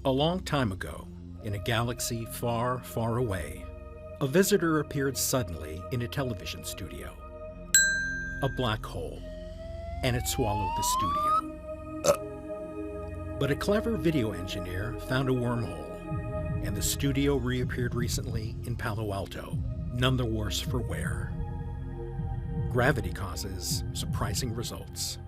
A long time ago, in a galaxy far, far away, a visitor appeared suddenly in a television studio. A black hole, and it swallowed the studio. But a clever video engineer found a wormhole, and the studio reappeared recently in Palo Alto, none the worse for wear. Gravity causes surprising results.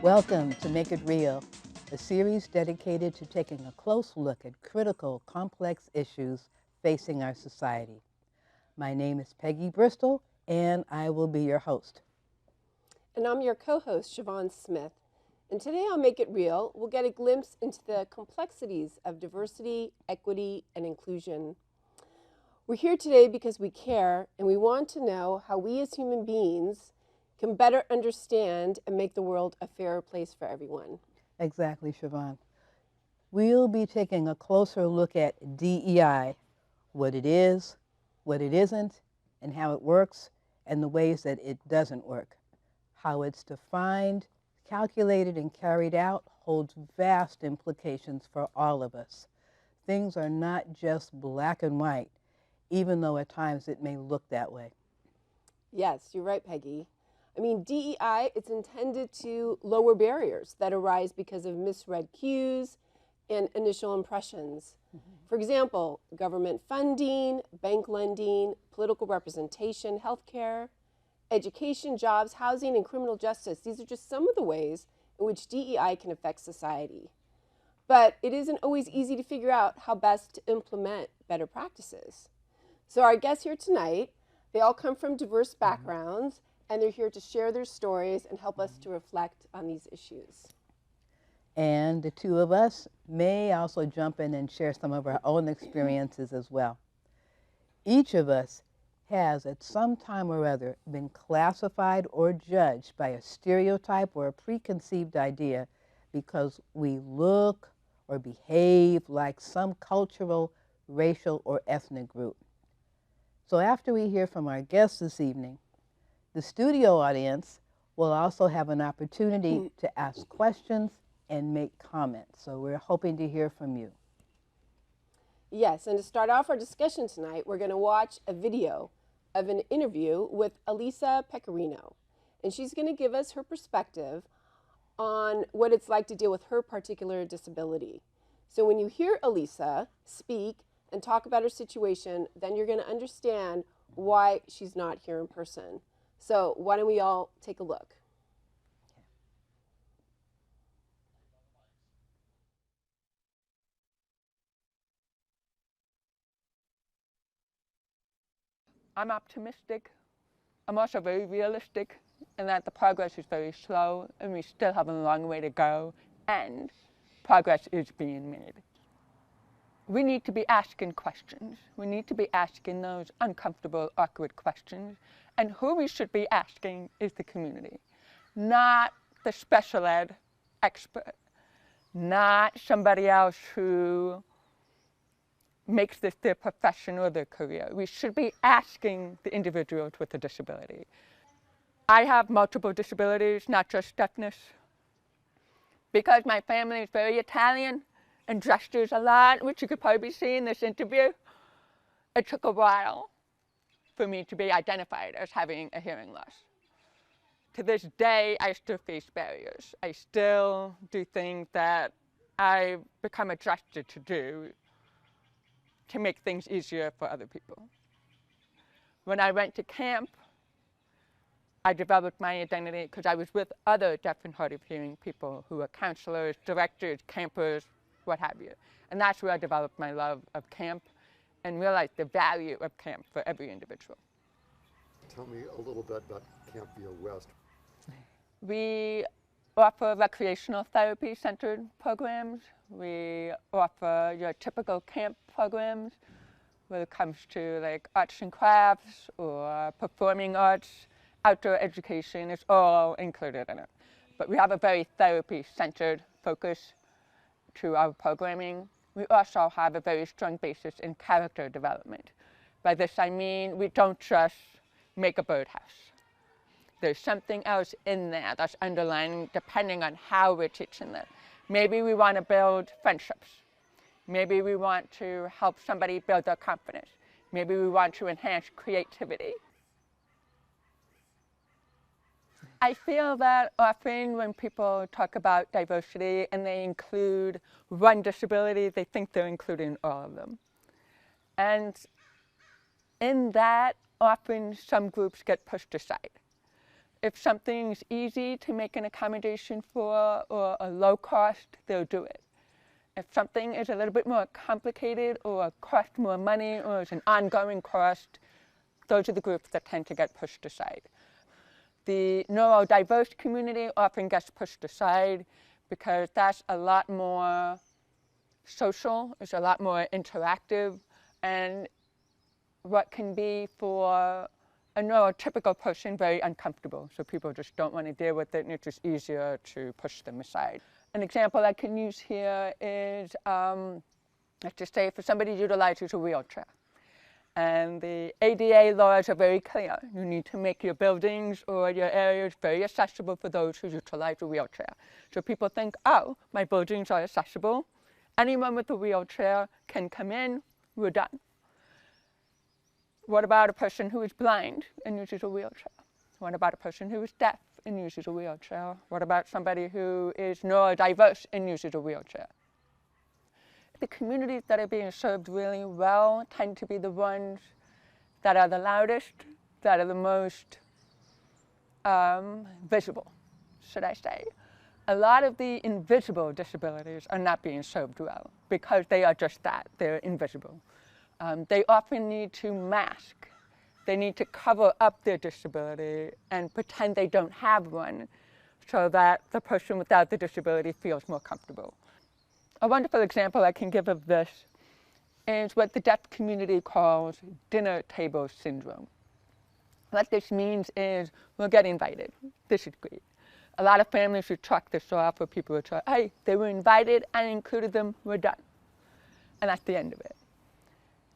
Welcome to Make It Real, a series dedicated to taking a close look at critical, complex issues facing our society. My name is Peggy Bristol, and I will be your host. And I'm your co-host, Siovonne Smith. And today on Make It Real, we'll get a glimpse into the complexities of diversity, equity, and inclusion. We're here today because we care, and we want to know how we as human beings can better understand and make the world a fairer place for everyone. Exactly, Siobhan. We'll be taking a closer look at DEI, what it is, what it isn't, and how it works, and the ways that it doesn't work. How it's defined, calculated, and carried out holds vast implications for all of us. Things are not just black and white, even though at times it may look that way. Yes, you're right, Peggy. I mean, DEI, it's intended to lower barriers that arise because of misread cues and initial impressions. For example, government funding, bank lending, political representation, healthcare, education, jobs, housing, and criminal justice. These are just some of the ways in which DEI can affect society. But it isn't always easy to figure out how best to implement better practices. So our guests here tonight, they all come from diverse backgrounds, and they're here to share their stories and help us to reflect on these issues. And the two of us may also jump in and share some of our own experiences as well. Each of us has at some time or other been classified or judged by a stereotype or a preconceived idea because we look or behave like some cultural, racial, or ethnic group. So after we hear from our guests this evening, the studio audience will also have an opportunity to ask questions and make comments. So we're hoping to hear from you. Yes, and to start off our discussion tonight, we're going to watch a video of an interview with Alyssa Pecorino. And she's going to give us her perspective on what it's like to deal with her particular disability. So when you hear Alyssa speak and talk about her situation, then you're going to understand why she's not here in person. So why don't we all take a look? I'm optimistic. I'm also very realistic in that the progress is very slow and we still have a long way to go, and progress is being made. We need to be asking questions. We need to be asking those uncomfortable, awkward questions. And who we should be asking is the community, not the special ed expert, not somebody else who makes this their profession or their career. We should be asking the individuals with a disability. I have multiple disabilities, not just deafness. Because my family is very Italian and gestures a lot, which you could probably see in this interview, it took a while for me to be identified as having a hearing loss. To this day, I still face barriers. I still do things that I've become adjusted to do to make things easier for other people. When I went to camp, I developed my identity because I was with other deaf and hard of hearing people who were counselors, directors, campers, what have you. And that's where I developed my love of camp and realized the value of camp for every individual. Tell me a little bit about Camp Via West. We offer recreational therapy-centered programs. We offer your typical camp programs when it comes to like arts and crafts or performing arts, outdoor education. It's all included in it. But we have a very therapy-centered focus to our programming. We also have a very strong basis in character development. By this I mean we don't just make a birdhouse. There's something else in there that's underlying depending on how we're teaching it. Maybe we want to build friendships. Maybe we want to help somebody build their confidence. Maybe we want to enhance creativity. I feel that often when people talk about diversity and they include one disability, they think they're including all of them. And in that, often some groups get pushed aside. If something's easy to make an accommodation for or a low cost, they'll do it. If something is a little bit more complicated or costs more money or is an ongoing cost, those are the groups that tend to get pushed aside. The neurodiverse community often gets pushed aside because that's a lot more social, it's a lot more interactive, and what can be for a neurotypical person very uncomfortable. So people just don't want to deal with it and it's just easier to push them aside. An example I can use here is, let's just say for somebody who utilizes a wheelchair. And the ADA laws are very clear. You need to make your buildings or your areas very accessible for those who utilize a wheelchair. So people think, oh, my buildings are accessible. Anyone with a wheelchair can come in, we're done. What about a person who is blind and uses a wheelchair? What about a person who is deaf and uses a wheelchair? What about somebody who is neurodiverse and uses a wheelchair? The communities that are being served really well tend to be the ones that are the loudest, that are the most visible, should I say. A lot of the invisible disabilities are not being served well because they are just that, they're invisible. They often need to mask. They need to cover up their disability and pretend they don't have one so that the person without the disability feels more comfortable. A wonderful example I can give of this is what the deaf community calls dinner table syndrome. What this means is we'll get invited. This is great. A lot of families would chalk this off where people would say, hey, they were invited, I included them, we're done. And that's the end of it.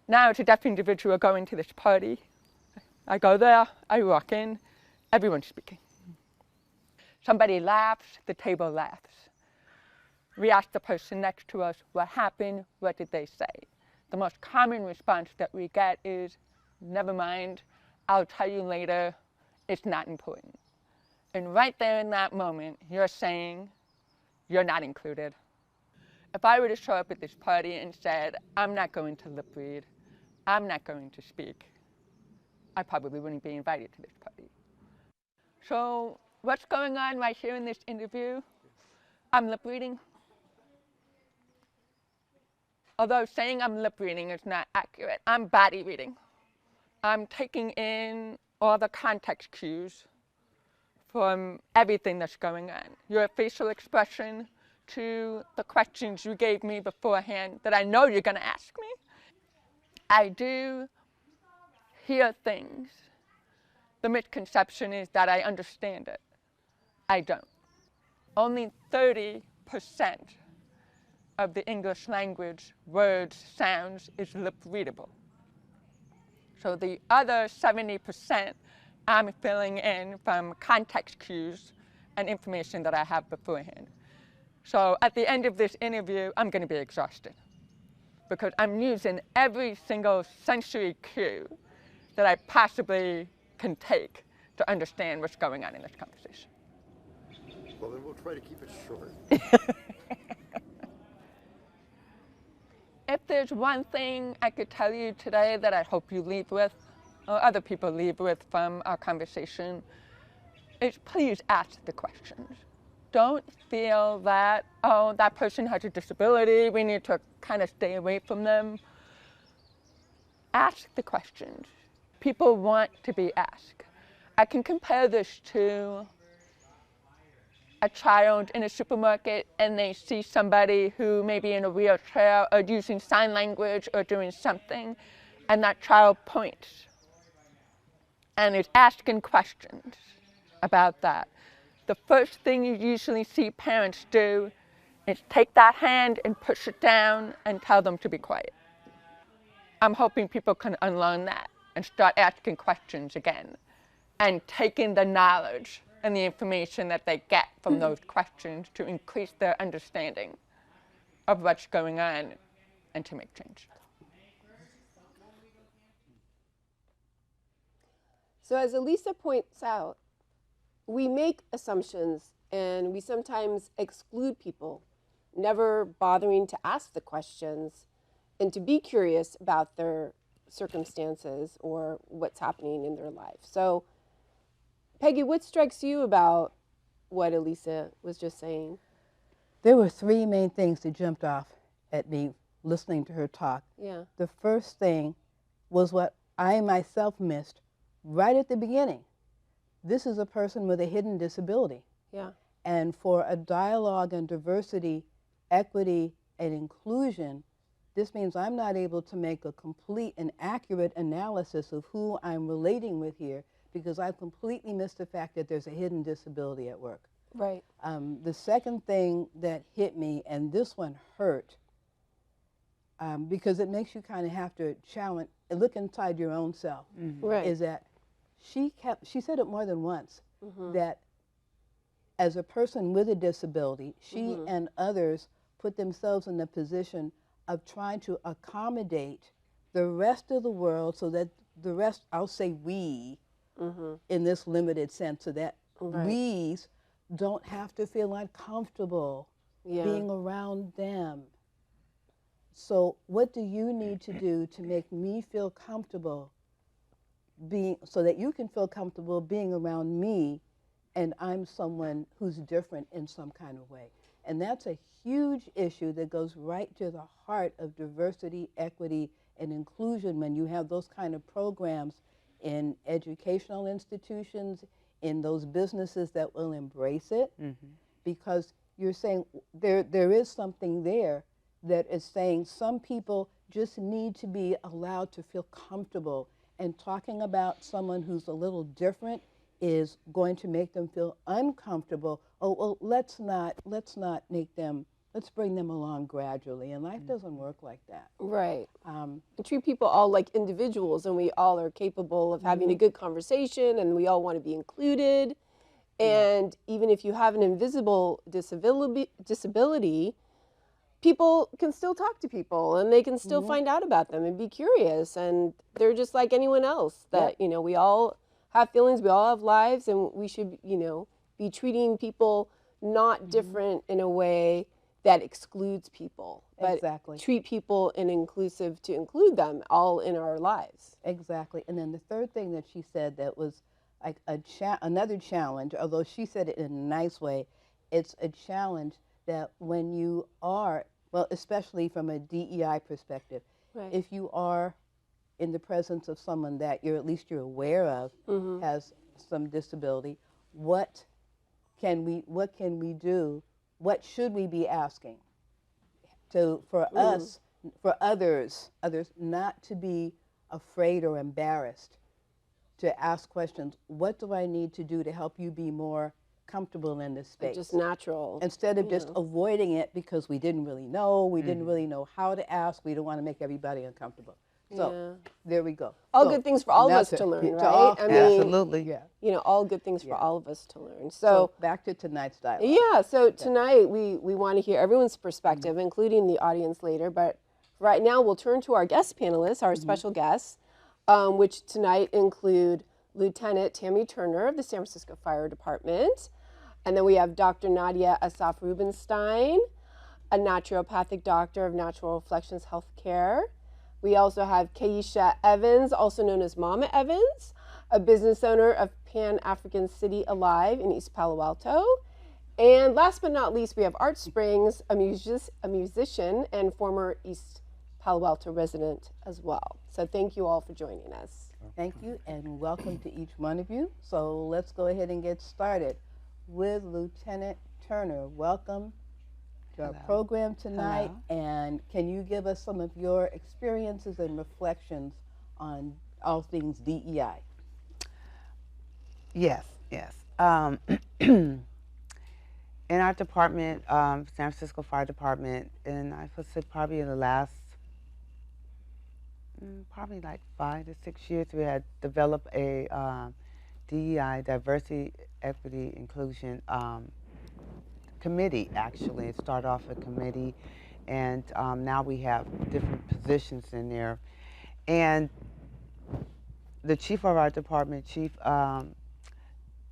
Now it's a deaf individual going to this party. I go there, I walk in, everyone's speaking. Somebody laughs, the table laughs. We ask the person next to us, what happened, what did they say? The most common response that we get is, never mind, I'll tell you later, it's not important. And right there in that moment, you're saying, you're not included. If I were to show up at this party and said, I'm not going to lip read, I'm not going to speak, I probably wouldn't be invited to this party. So what's going on right here in this interview? I'm lip reading. Although saying I'm lip reading is not accurate, I'm body reading. I'm taking in all the context cues from everything that's going on. Your facial expression to the questions you gave me beforehand that I know you're going to ask me. I do hear things. The misconception is that I understand it. I don't. Only 30% of the English language words, sounds is lip readable. So the other 70% I'm filling in from context cues and information that I have beforehand. So at the end of this interview, I'm going to be exhausted because I'm using every single sensory cue that I possibly can take to understand what's going on in this conversation. Well, then we'll try to keep it short. If there's one thing I could tell you today that I hope you leave with, or other people leave with from our conversation, is please ask the questions. Don't feel that, oh, that person has a disability, we need to kind of stay away from them. Ask the questions. People want to be asked. I can compare this to a child in a supermarket and they see somebody who may be in a wheelchair or using sign language or doing something, and that child points and is asking questions about that. The first thing you usually see parents do is take that hand and push it down and tell them to be quiet. I'm hoping people can unlearn that and start asking questions again and taking the knowledge and the information that they get from those questions to increase their understanding of what's going on and to make change. So as Alyssa points out, we make assumptions and we sometimes exclude people, never bothering to ask the questions and to be curious about their circumstances or what's happening in their life. So Peggy, what strikes you about what Alyssa was just saying? There were three main things that jumped off at me listening to her talk. Yeah. The first thing was what I myself missed right at the beginning. This is a person with a hidden disability. Yeah. And for a dialogue on diversity, equity, and inclusion, this means I'm not able to make a complete and accurate analysis of who I'm relating with here because I've completely missed the fact that there's a hidden disability at work. Right. The second thing that hit me, and this one hurt, because it makes you kind of have to challenge, look inside your own self, Right. is that she said it more than once, that as a person with a disability, she and others put themselves in the position of trying to accommodate the rest of the world so that the rest, I'll say we, in this limited sense, so that we's don't have to feel uncomfortable being around them. So what do you need to do to make me feel comfortable being, so that you can feel comfortable being around me and I'm someone who's different in some kind of way? And that's a huge issue that goes right to the heart of diversity, equity, and inclusion when you have those kind of programs in educational institutions, in those businesses that will embrace it, because you're saying there is something there that is saying some people just need to be allowed to feel comfortable, and talking about someone who's a little different is going to make them feel uncomfortable. Oh, well, let's not make them, let's bring them along gradually, and life doesn't work like that. Right. We treat people all like individuals, and we all are capable of having a good conversation, and we all want to be included. And even if you have an invisible disability, people can still talk to people, and they can still find out about them and be curious, and they're just like anyone else. That you know, we all have feelings, we all have lives, and we should, you know, be treating people not different in a way that excludes people, but treat people in inclusive to include them all in our lives. Exactly. And then the third thing that she said that was like another challenge, although she said it in a nice way, it's a challenge that when you are, well, especially from a DEI perspective, if you are in the presence of someone that at least you're aware of has some disability, what can we do? What should we be asking for us, for others not to be afraid or embarrassed to ask questions? What do I need to do to help you be more comfortable in this space? Just natural. Instead of just avoiding it because we didn't really know, we didn't really know how to ask, we don't want to make everybody uncomfortable. So there we go. All good things for all of us to learn, right? I mean, absolutely. Yeah. You know, all good things for all of us to learn. So back to tonight's dialogue. Yeah, so tonight we want to hear everyone's perspective, including the audience later. But right now we'll turn to our guest panelists, our special guests, which tonight include Lieutenant Tami Turner of the San Francisco Fire Department. And then we have Dr. Nadya Assaf Rubinstein, a naturopathic doctor of Natural Reflections Healthcare. We also have Keisha Evans, also known as Mama Evans, a business owner of Pan-African City Alive in East Palo Alto. And last but not least, we have Art Springs, a musician and former East Palo Alto resident as well. So thank you all for joining us. Thank you, and welcome to each one of you. So let's go ahead and get started with Lieutenant Turner. Welcome to our program tonight. Hello. And can you give us some of your experiences and reflections on all things DEI? Yes. In our department, San Francisco Fire Department, and I would say probably in the last, probably like 5 to 6 years, we had developed a DEI, Diversity, Equity, Inclusion committee, actually. It started off a committee, and now we have different positions in there. And the chief of our department, Chief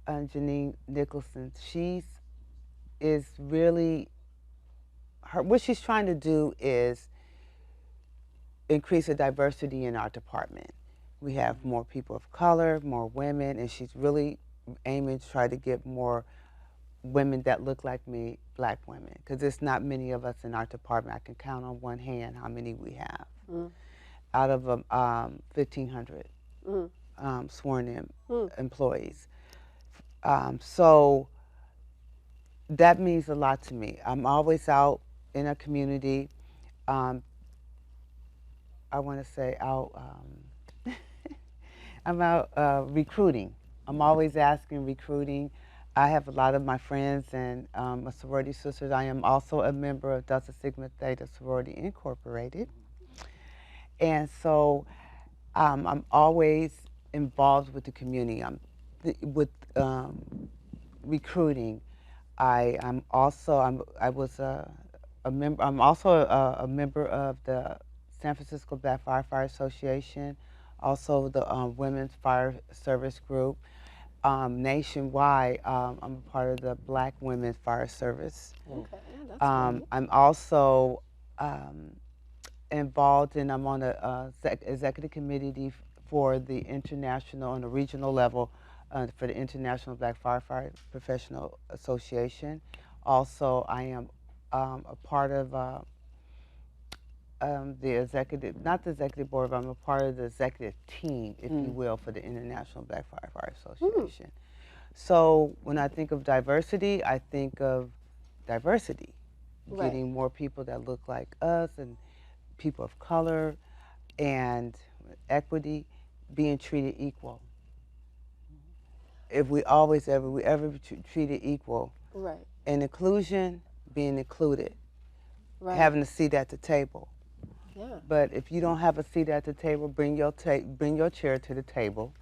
Janine Nicholson, is really, what she's trying to do is increase the diversity in our department. We have more people of color, more women, and she's really aiming to try to get more women that look like me, black women, because there's not many of us in our department. I can count on one hand how many we have out of 1,500 sworn in employees. So that means a lot to me. I'm always out in a community. I want to say out, I'm out recruiting. I'm always asking, recruiting. I have a lot of my friends and my sorority sisters. I am also a member of Delta Sigma Theta Sorority Incorporated. And so I'm always involved with the community. With recruiting. I'm also a member of the San Francisco Black Firefighter Association, also the Women's Fire Service Group. Nationwide, I'm a part of the Black Women's Fire Service. Okay, that's great. I'm also involved in, I'm on the executive committee for the international, on the regional level, for the International Black Firefighter Professional Association. Also, I am a part of the executive, not the executive board, but I'm a part of the executive team, if you will, for the International Black Firefighter Association. So when I think of diversity, I think of diversity, getting more people that look like us and people of color, and equity, being treated equal. If we ever treated equal, and inclusion, being included, having a seat at the table. Yeah. But if you don't have a seat at the table, bring your chair to the table.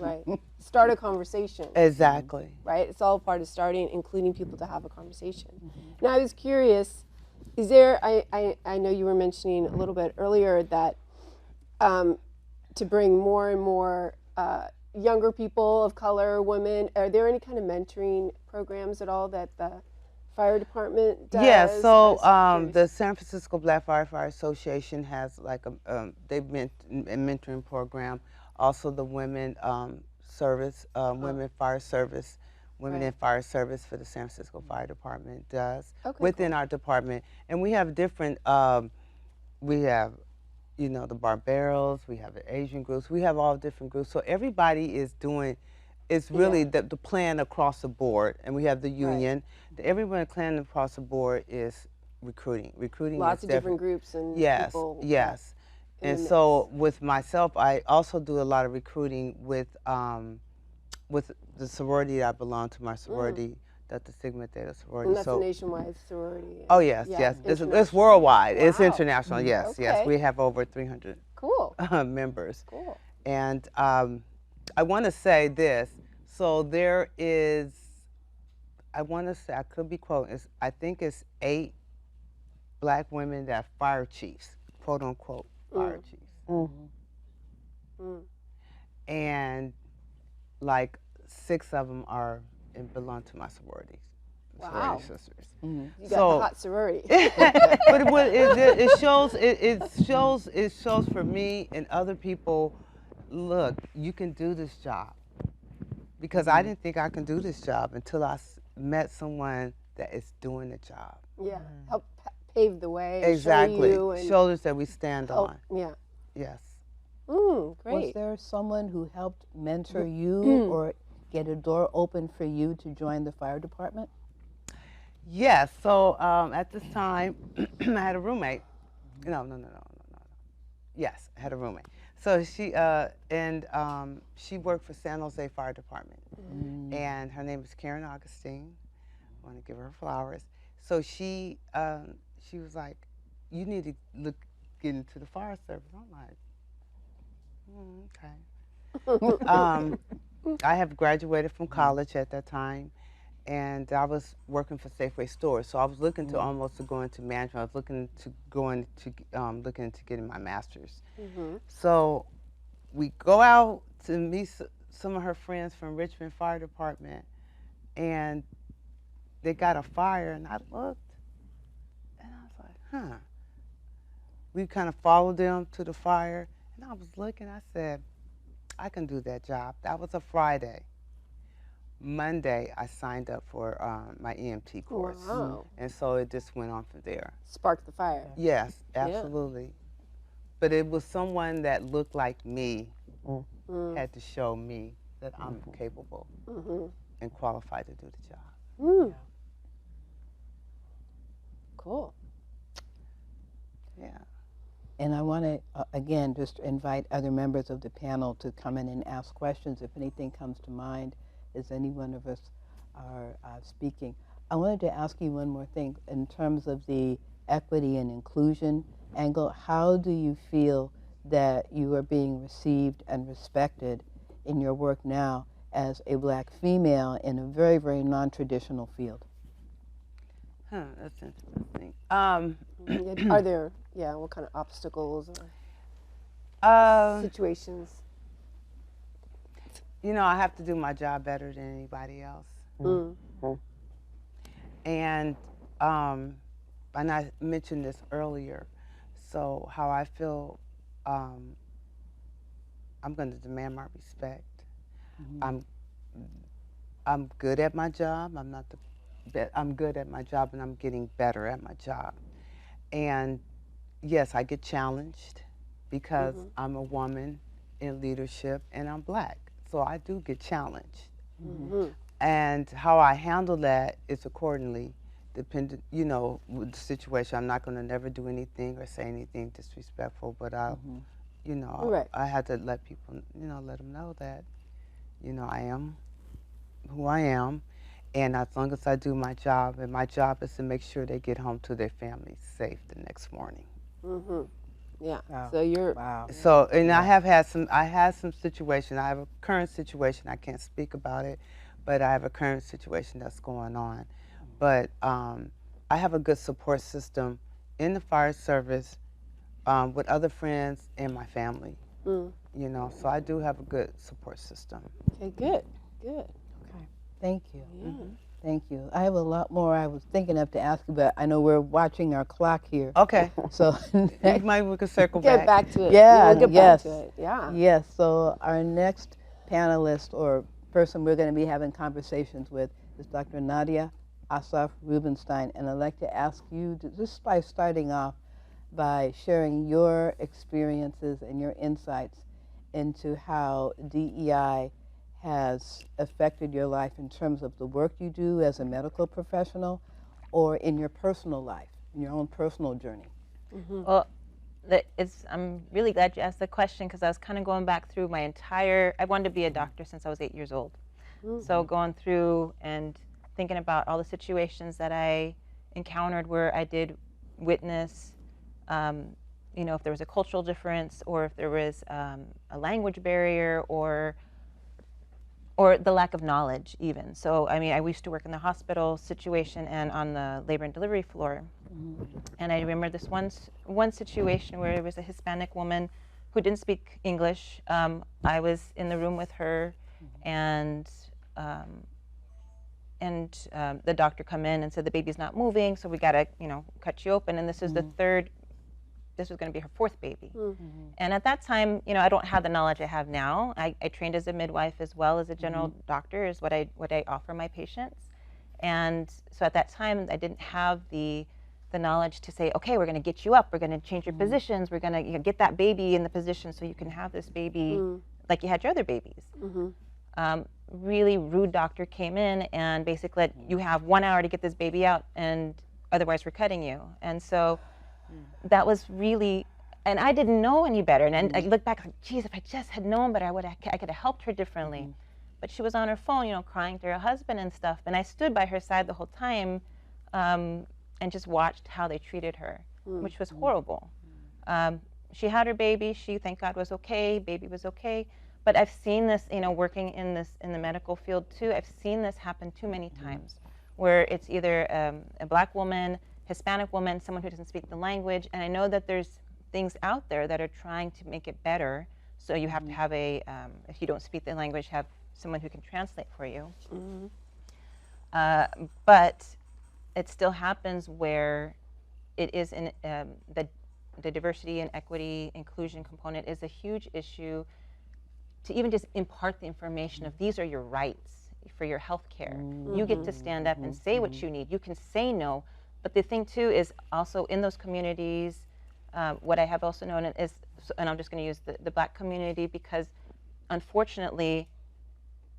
Right. Start a conversation. Exactly. Right? It's all part of starting, including people to have a conversation. Now, I was curious, is there, I know you were mentioning a little bit earlier that to bring more and more younger people of color, women, are there any kind of mentoring programs at all that the fire department does? Yeah, so the San Francisco Black Firefighter Association has like a mentoring program. Also the women service, women fire service, women in fire service for the San Francisco Fire Department does within our department. And we have different, we have, you know, the Barbaros, we have the Asian groups, we have all different groups. So everybody is doing, it's really the plan across the board. And we have the union. Everyone plan across the board is recruiting. Lots of different groups and people. Yes. And so with myself, I also do a lot of recruiting with the sorority that I belong to, my sorority, Delta Sigma Theta sorority. And that's a nationwide sorority. Oh yes, yes. It's worldwide. Wow. It's international. Yes, yes. We have over 300 members. Cool. And I want to say this. So there is, I want to say, I could be quoting, I think it's 8 black women that are fire chiefs, quote unquote fire chiefs. And like 6 of them are belong to my sororities. Wow. sorority sisters. You got So- the hot sorority. But it shows for me and other people, look, you can do this job. Because I didn't think I can do this job until I met someone that is doing the job. Yeah, help pave the way. And Exactly. Show you and Shoulders that we stand help. on. Yeah. Yes. Was Great. there someone who helped mentor you or get a door open for you to join the fire department? Yes. So at this time, I had a roommate. No. Yes, I had a roommate. So she she worked for San Jose Fire Department, and her name is Karen Augustine. I want to give her flowers. So she was like, "You need to get into the fire service." I'm like, okay. I have graduated from college at that time, and I was working for Safeway stores. So I was looking to almost to go into management. I was looking to looking into getting my master's. So we go out to meet some of her friends from Richmond Fire Department, and they got a fire, and I looked, and I was like, huh. We kind of followed them to the fire, and I was looking, I said, I can do that job. That was a Friday. Monday, I signed up for my EMT course. Wow. And so it just went on from there. Sparked the fire. Yes, absolutely. But it was someone that looked like me, had to show me that I'm capable and qualified to do the job. Cool. Yeah. And I want to, again, just invite other members of the panel to come in and ask questions if anything comes to mind as any one of us are speaking. I wanted to ask you one more thing. In terms of the equity and inclusion angle, how do you feel that you are being received and respected in your work now as a Black female in a very, very non-traditional field? That's interesting. Are there, what kind of obstacles or situations? You know, I have to do my job better than anybody else. And I mentioned this earlier, so how I feel, I'm going to demand my respect. I'm good at my job. I'm good at my job, and I'm getting better at my job. And yes, I get challenged because I'm a woman in leadership and I'm Black. So I do get challenged. And how I handle that is accordingly, dependent, you know, with the situation. I'm not going to never do anything or say anything disrespectful, but I'll, you know, I had to let people, you know, let them know that, you know, I am who I am. And as long as I do my job, and my job is to make sure they get home to their families safe the next morning. Yeah. Wow. So you're. Wow. So, and I had some situation. I have a current situation. I can't speak about it, but I have a current situation that's going on. But I have a good support system in the fire service with other friends and my family. You know, so I do have a good support system. Okay, good. Okay. Thank you. Thank you. I have a lot more I was thinking of to ask you, but I know we're watching our clock here. Okay. So Maybe we can circle Get back. back to it. Yeah, We'll get yes. back to it. Yeah. Yes, so our next panelist or person we're going to be having conversations with is Dr. Nadya Assaf Rubinstein, and I'd like to ask you to, just by starting off by sharing your experiences and your insights into how DEI has affected your life in terms of the work you do as a medical professional or in your personal life, in your own personal journey. Well, I'm really glad you asked the question because I was kind of going back through my I wanted to be a doctor since I was 8 years old. So going through and thinking about all the situations that I encountered where I did witness, you know, if there was a cultural difference or if there was a language barrier or the lack of knowledge even. So, I mean, I used to work in the hospital situation and on the labor and delivery floor. And I remember this one situation where there was a Hispanic woman who didn't speak English. I was in the room with her, and the doctor come in and said the baby's not moving, so we gotta, cut you open. And this is the third. This was going to be her fourth baby. And at that time, I don't have the knowledge I have now. I trained as a midwife as well as a general doctor is what I offer my patients. And so at that time, I didn't have the knowledge to say, okay, we're going to get you up, we're going to change your positions, we're going to get that baby in the position so you can have this baby like you had your other babies. Really rude doctor came in and basically said, you have 1 hour to get this baby out, and otherwise we're cutting you. And so that was really, and I didn't know any better. And then I look back, like, geez, if I just had known better, I could have helped her differently. But she was on her phone, crying to her husband and stuff. And I stood by her side the whole time and just watched how they treated her, which was horrible. She had her baby. She, thank God, was okay. Baby was okay. But I've seen this, working in the medical field too. I've seen this happen too many times, where it's either a Black woman, Hispanic woman, someone who doesn't speak the language. And I know that there's things out there that are trying to make it better. So you have to have if you don't speak the language, have someone who can translate for you. But it still happens where it is in the diversity and equity inclusion component is a huge issue to even just impart the information of these are your rights for your health care. You get to stand up and say what you need. You can say no. But the thing too is also in those communities, what I have also known is, and I'm just going to use the Black community because unfortunately,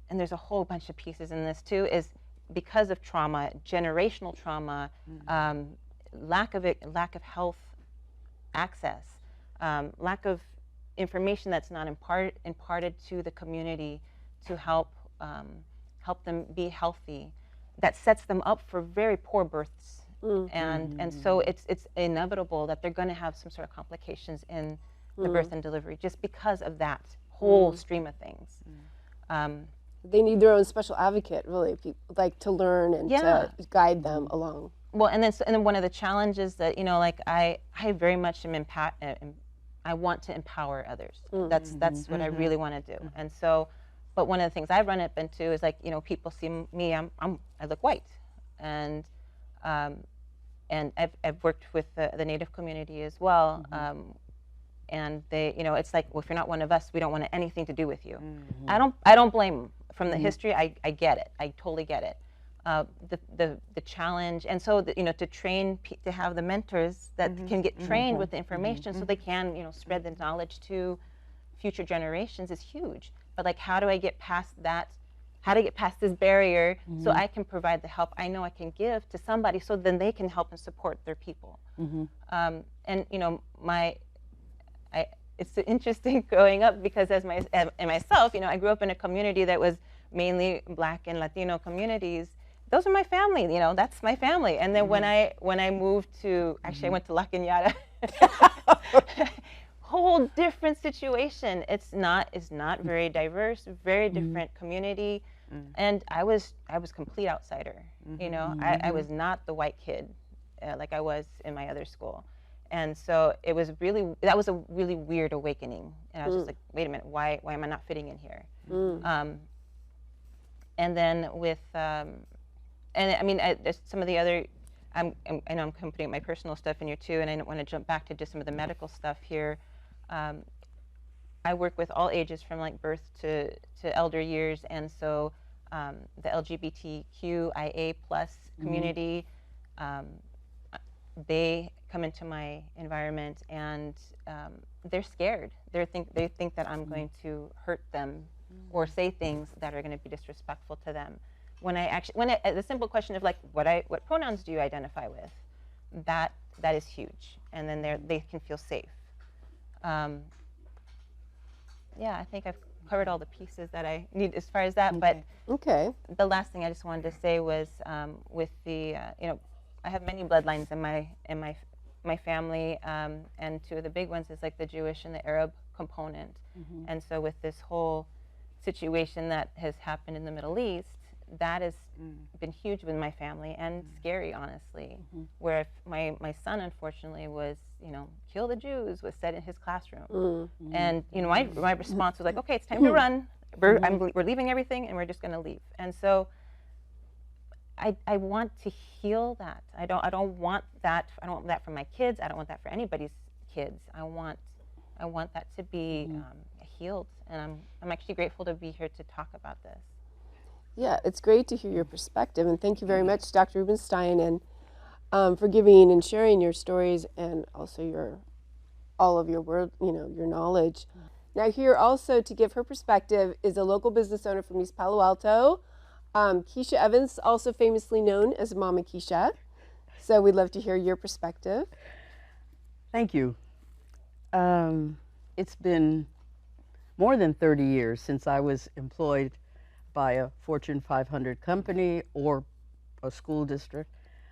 and there's a whole bunch of pieces in this too, is because of trauma, generational trauma, lack of health access, lack of information that's not imparted to the community to help them be healthy, that sets them up for very poor births. And so it's inevitable that they're going to have some sort of complications in the birth and delivery just because of that whole stream of things. They need their own special advocate, really, if you like to learn and to guide them along. Well, and then one of the challenges that I very much am I want to empower others. That's what I really want to do. And so, but one of the things I've run up into is people see me, I look white, and I've worked with the Native community as well, and they, it's like, well, if you're not one of us, we don't want anything to do with you. I don't blame them. From the history, I get it. I totally get it. The challenge, and so to train, to have the mentors that can get trained with the information, so they can spread the knowledge to future generations is huge. But how do I get past that? How to get past this barrier so I can provide the help I know I can give to somebody, so then they can help and support their people. And it's interesting growing up because as myself, I grew up in a community that was mainly Black and Latino communities. Those are my family, that's my family. And then when I moved to, actually I went to La Cañada, whole different situation. It's not very diverse, very different community. And I was complete outsider. I was not the white kid like I was in my other school. And so that was a really weird awakening. And I was just like, wait a minute, why am I not fitting in here? And then with, and I mean, there's some of the other, I know I'm putting my personal stuff in here too, and I don't want to jump back to just some of the medical stuff here. I work with all ages from birth to elder years, and so the LGBTQIA+ community, they come into my environment and they're scared. They think that I'm going to hurt them or say things that are going to be disrespectful to them. The simple question of what pronouns do you identify with, that is huge, and then they can feel safe. Yeah, I think I've covered all the pieces that I need as far as that. But the last thing I just wanted to say was with the I have many bloodlines in my family, and two of the big ones is the Jewish and the Arab component. And so with this whole situation that has happened in the Middle East, that has been huge with my family and scary, honestly. Where if my son, unfortunately, was, kill the Jews, was said in his classroom. And, my response was okay, it's time to run. We're leaving everything and we're just going to leave. And so I want to heal that. I don't want that. I don't want that for my kids. I don't want that for anybody's kids. I want that to be healed. And I'm actually grateful to be here to talk about this. Yeah, it's great to hear your perspective, and thank you very much, Dr. Rubinstein, and for giving and sharing your stories and also all of your your knowledge. Now, here also to give her perspective is a local business owner from East Palo Alto, Keisha Evans, also famously known as Mama Keisha. So we'd love to hear your perspective. Thank you. It's been more than 30 years since I was employed by a Fortune 500 company or a school district.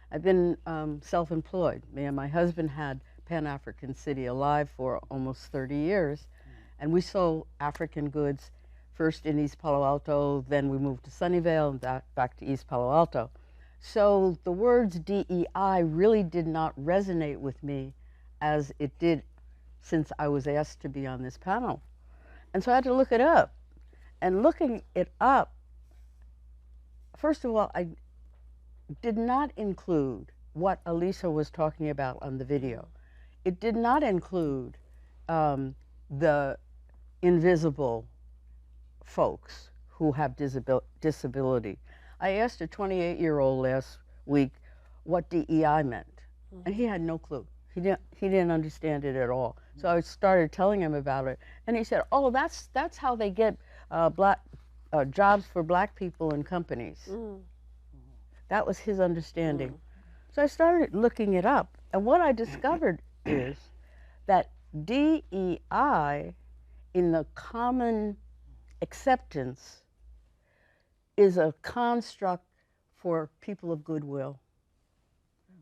I've been self-employed. Me and my husband had Pan-African City Alive for almost 30 years, and we sold African goods first in East Palo Alto, then we moved to Sunnyvale and back to East Palo Alto. So the words DEI really did not resonate with me as it did since I was asked to be on this panel. And so I had to look it up. And looking it up, first of all, I did not include what Alyssa was talking about on the video. It did not include the invisible folks who have disability. I asked a 28-year-old last week what DEI meant, and he had no clue. He didn't understand it at all. So I started telling him about it, and he said, "Oh, that's how they get jobs for black people in companies." That was his understanding. So I started looking it up, and what I discovered is that DEI, in the common acceptance, is a construct for people of goodwill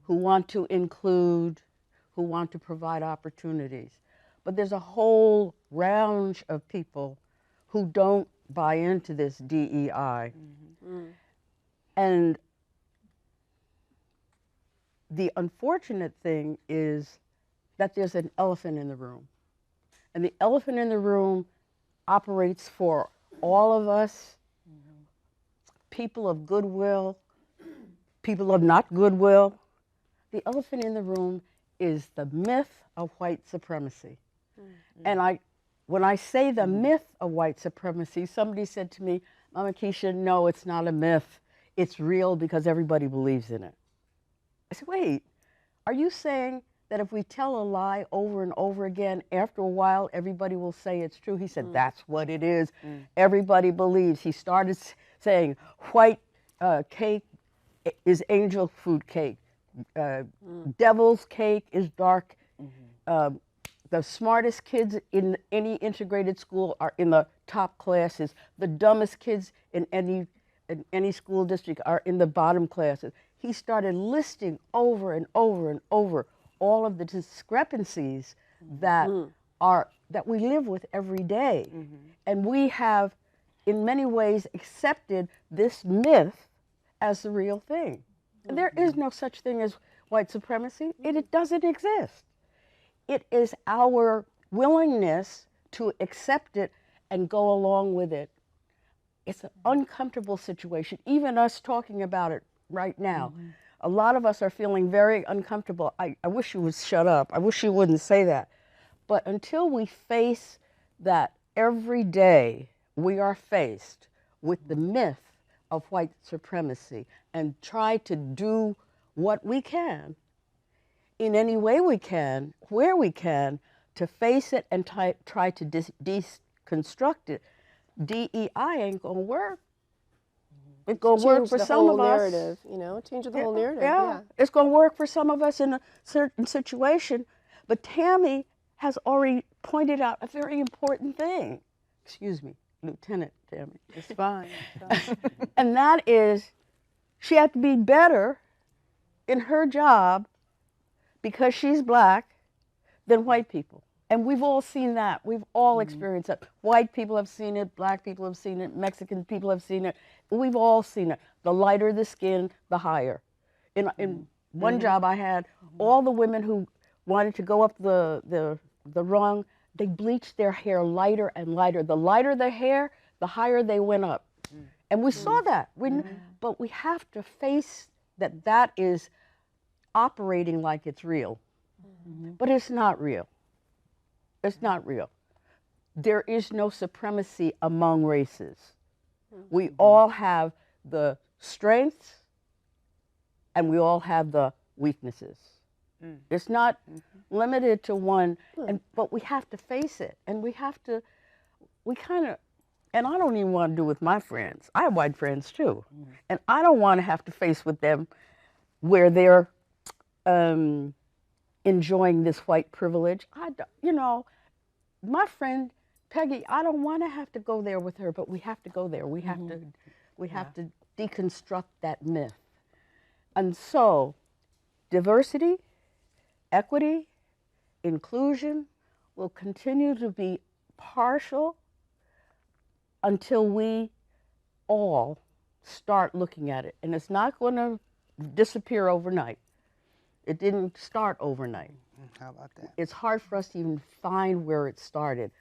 who want to include, who want to provide opportunities. But there's a whole range of people who don't buy into this DEI. And the unfortunate thing is that there's an elephant in the room. And the elephant in the room operates for all of us, people of goodwill, people of not goodwill. The elephant in the room is the myth of white supremacy. And when I say the myth of white supremacy, somebody said to me, "Mama Keisha, no, it's not a myth. It's real because everybody believes in it." I said, "Wait, are you saying that if we tell a lie over and over again, after a while, everybody will say it's true?" He said, "That's what it is. Everybody believes." He started saying, white cake is angel food cake. Devil's cake is dark. The smartest kids in any integrated school are in the top classes. The dumbest kids in any school district are in the bottom classes. He started listing over and over and over all of the discrepancies that we live with every day. And we have, in many ways, accepted this myth as the real thing. There is no such thing as white supremacy. It doesn't exist. It is our willingness to accept it and go along with it. It's an uncomfortable situation. Even us talking about it right now, a lot of us are feeling very uncomfortable. I wish you would shut up. I wish you wouldn't say that. But until we face that every day, we are faced with the myth of white supremacy and try to do what we can in any way we can, where we can, to face it and try to deconstruct it. DEI ain't gonna work. It's gonna work for some of us. Narrative, change the whole narrative. Yeah, it's gonna work for some of us in a certain situation. But Tami has already pointed out a very important thing. Excuse me, Lieutenant Tami. It's fine. And that is, she had to be better in her job because she's black than white people. And we've all seen that. We've all experienced that. White people have seen it, black people have seen it, Mexican people have seen it. We've all seen it. The lighter the skin, the higher. In one job I had, all the women who wanted to go up the rung, they bleached their hair lighter and lighter. The lighter the hair, the higher they went up. And we saw that. But we have to face that that is operating like it's real. But it's not real. It's not real. There is no supremacy among races. We all have the strengths and we all have the weaknesses. It's not limited to one, but we have to face it. And we kind of, and I don't even want to do with my friends. I have white friends too. And I don't want to have to face with them where they're enjoying this white privilege. You know, my friend Peggy, I don't want to have to go there with her, but we have to go there. We have to deconstruct that myth. And so, diversity, equity, inclusion will continue to be partial until we all start looking at it. And it's not going to disappear overnight. It didn't start overnight. How about that? It's hard for us to even find where it started.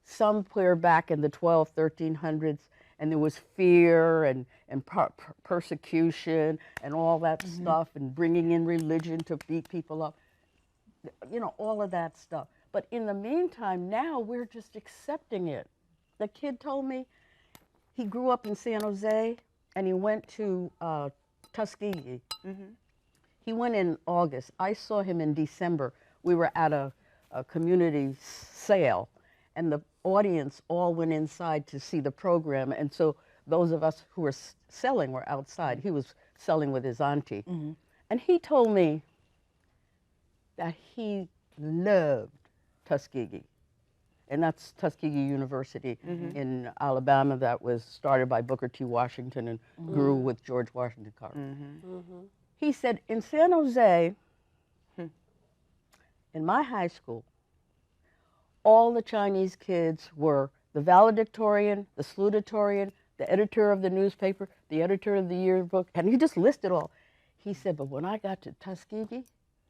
Somewhere back in the 1300s, and there was fear and persecution and all that stuff, and bringing in religion to beat people up. You know, all of that stuff. But in the meantime, now we're just accepting it. The kid told me he grew up in San Jose, and he went to Tuskegee. He went in August. I saw him in December. We were at a community sale, and the audience all went inside to see the program. And so those of us who were selling were outside. He was selling with his auntie. And he told me that he loved Tuskegee. And that's Tuskegee University in Alabama that was started by Booker T. Washington and grew with George Washington Carver. He said, in San Jose, in my high school, all the Chinese kids were the valedictorian, the salutatorian, the editor of the newspaper, the editor of the yearbook, and he just listed all. He said, but when I got to Tuskegee,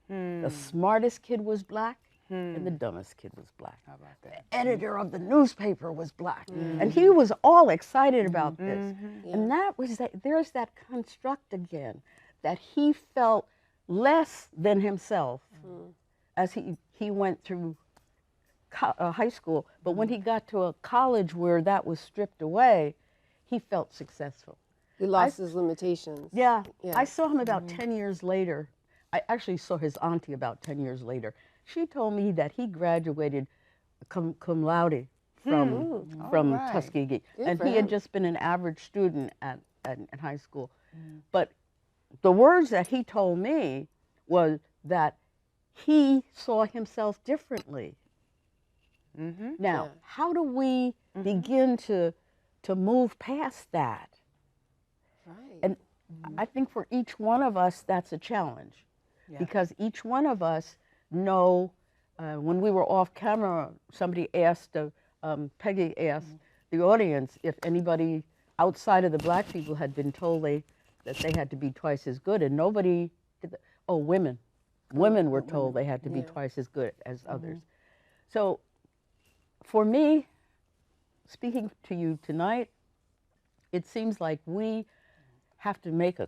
the smartest kid was black and the dumbest kid was black. How about that? The editor of the newspaper was black. And he was all excited about this. And that was there's that construct again, that he felt less than himself as he went through high school, but when he got to a college where that was stripped away, he felt successful. He lost his limitations. Yeah. I saw him about 10 years later. I actually saw his auntie about 10 years later. She told me that he graduated cum laude from Tuskegee. And he had just been an average student at high school. But the words that he told me was that he saw himself differently. Now, how do we begin to move past that? Right. And I think for each one of us, that's a challenge. Because each one of us know, when we were off camera, somebody asked, Peggy asked the audience if anybody outside of the black people had been told that they had to be twice as good, and nobody did that. Oh, women. Women were told they had to be twice as good as others. So for me, speaking to you tonight, it seems like we have to make a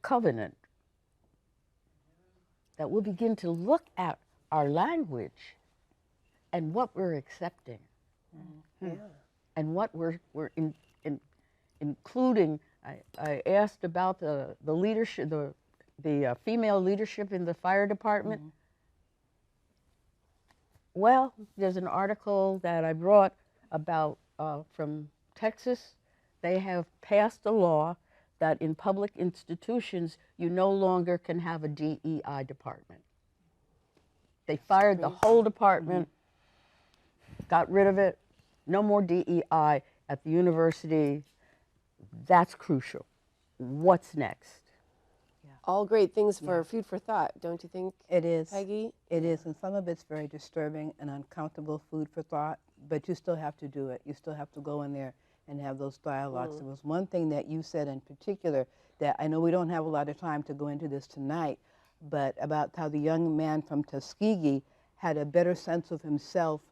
covenant that we'll begin to look at our language and what we're accepting and what we're including. I asked about the leadership, the female leadership in the fire department. Well, there's an article that I brought about from Texas. They have passed a law that in public institutions, you no longer can have a DEI department. They fired the whole department, got rid of it, no more DEI at the university. That's crucial. What's next? All great things for food for thought, don't you think? It is. Peggy? It is, and some of it's very disturbing and uncomfortable food for thought, but you still have to do it. You still have to go in there and have those dialogues. There was one thing that you said in particular that I know we don't have a lot of time to go into this tonight, but about how the young man from Tuskegee had a better sense of himself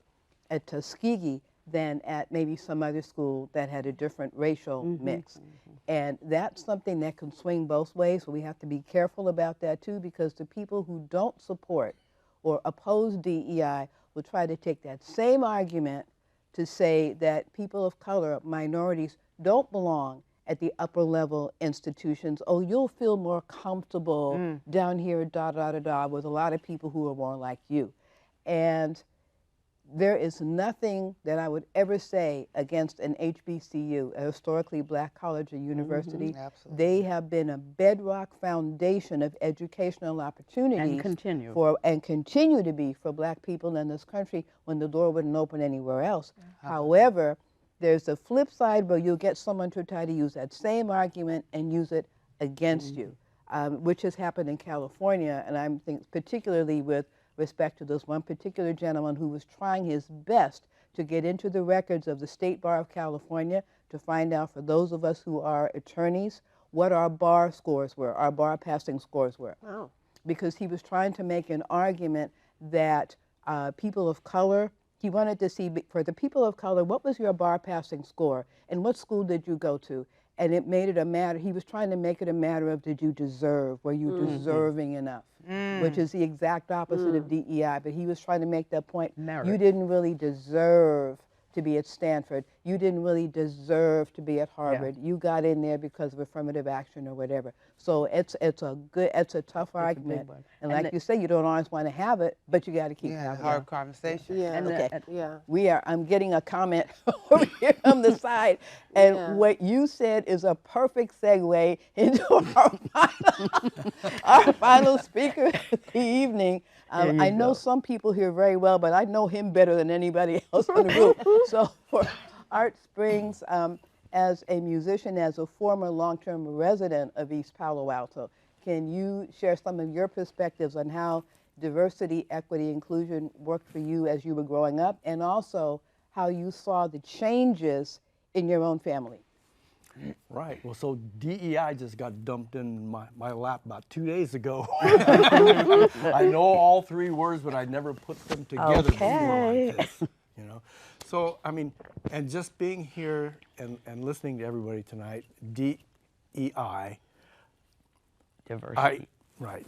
at Tuskegee than at maybe some other school that had a different racial mix. And that's something that can swing both ways, so we have to be careful about that too, because the people who don't support or oppose DEI will try to take that same argument to say that people of color, minorities, don't belong at the upper level institutions. Oh, you'll feel more comfortable down here, with a lot of people who are more like you. And there is nothing that I would ever say against an HBCU, a historically black college or university. Absolutely. They have been a bedrock foundation of educational opportunities and continue to be for black people in this country when the door wouldn't open anywhere else. However, there's a flip side where you'll get someone to try to use that same argument and use it against you, which has happened in California, and I'm thinking particularly with respect to this one particular gentleman who was trying his best to get into the records of the State Bar of California to find out, for those of us who are attorneys, what our bar scores were, our bar passing scores were. Wow. Because he was trying to make an argument that people of color, he wanted to see, for the people of color, what was your bar passing score and what school did you go to? And it made it a matter, he was trying to make it a matter of, did you deserve, were you deserving enough? Which is the exact opposite of DEI, but he was trying to make that point. You didn't really deserve to be at Stanford. You didn't really deserve to be at Harvard. You got in there because of affirmative action or whatever. So it's a tough argument. And like you say, you don't always want to have it, but you got to keep having hard conversation. I'm getting a comment over here on the side, and what you said is a perfect segue into our final speaker of the evening. I know some people here very well, but I know him better than anybody else in the room. So for Art Springs, as a musician, as a former long-term resident of East Palo Alto, can you share some of your perspectives on how diversity, equity, inclusion worked for you as you were growing up, and also how you saw the changes in your own family? Right. Well, so DEI just got dumped in my lap about 2 days ago. I know all three words, but I never put them together before like this. You know, so I mean, and just being here and listening to everybody tonight, DEI, diversity,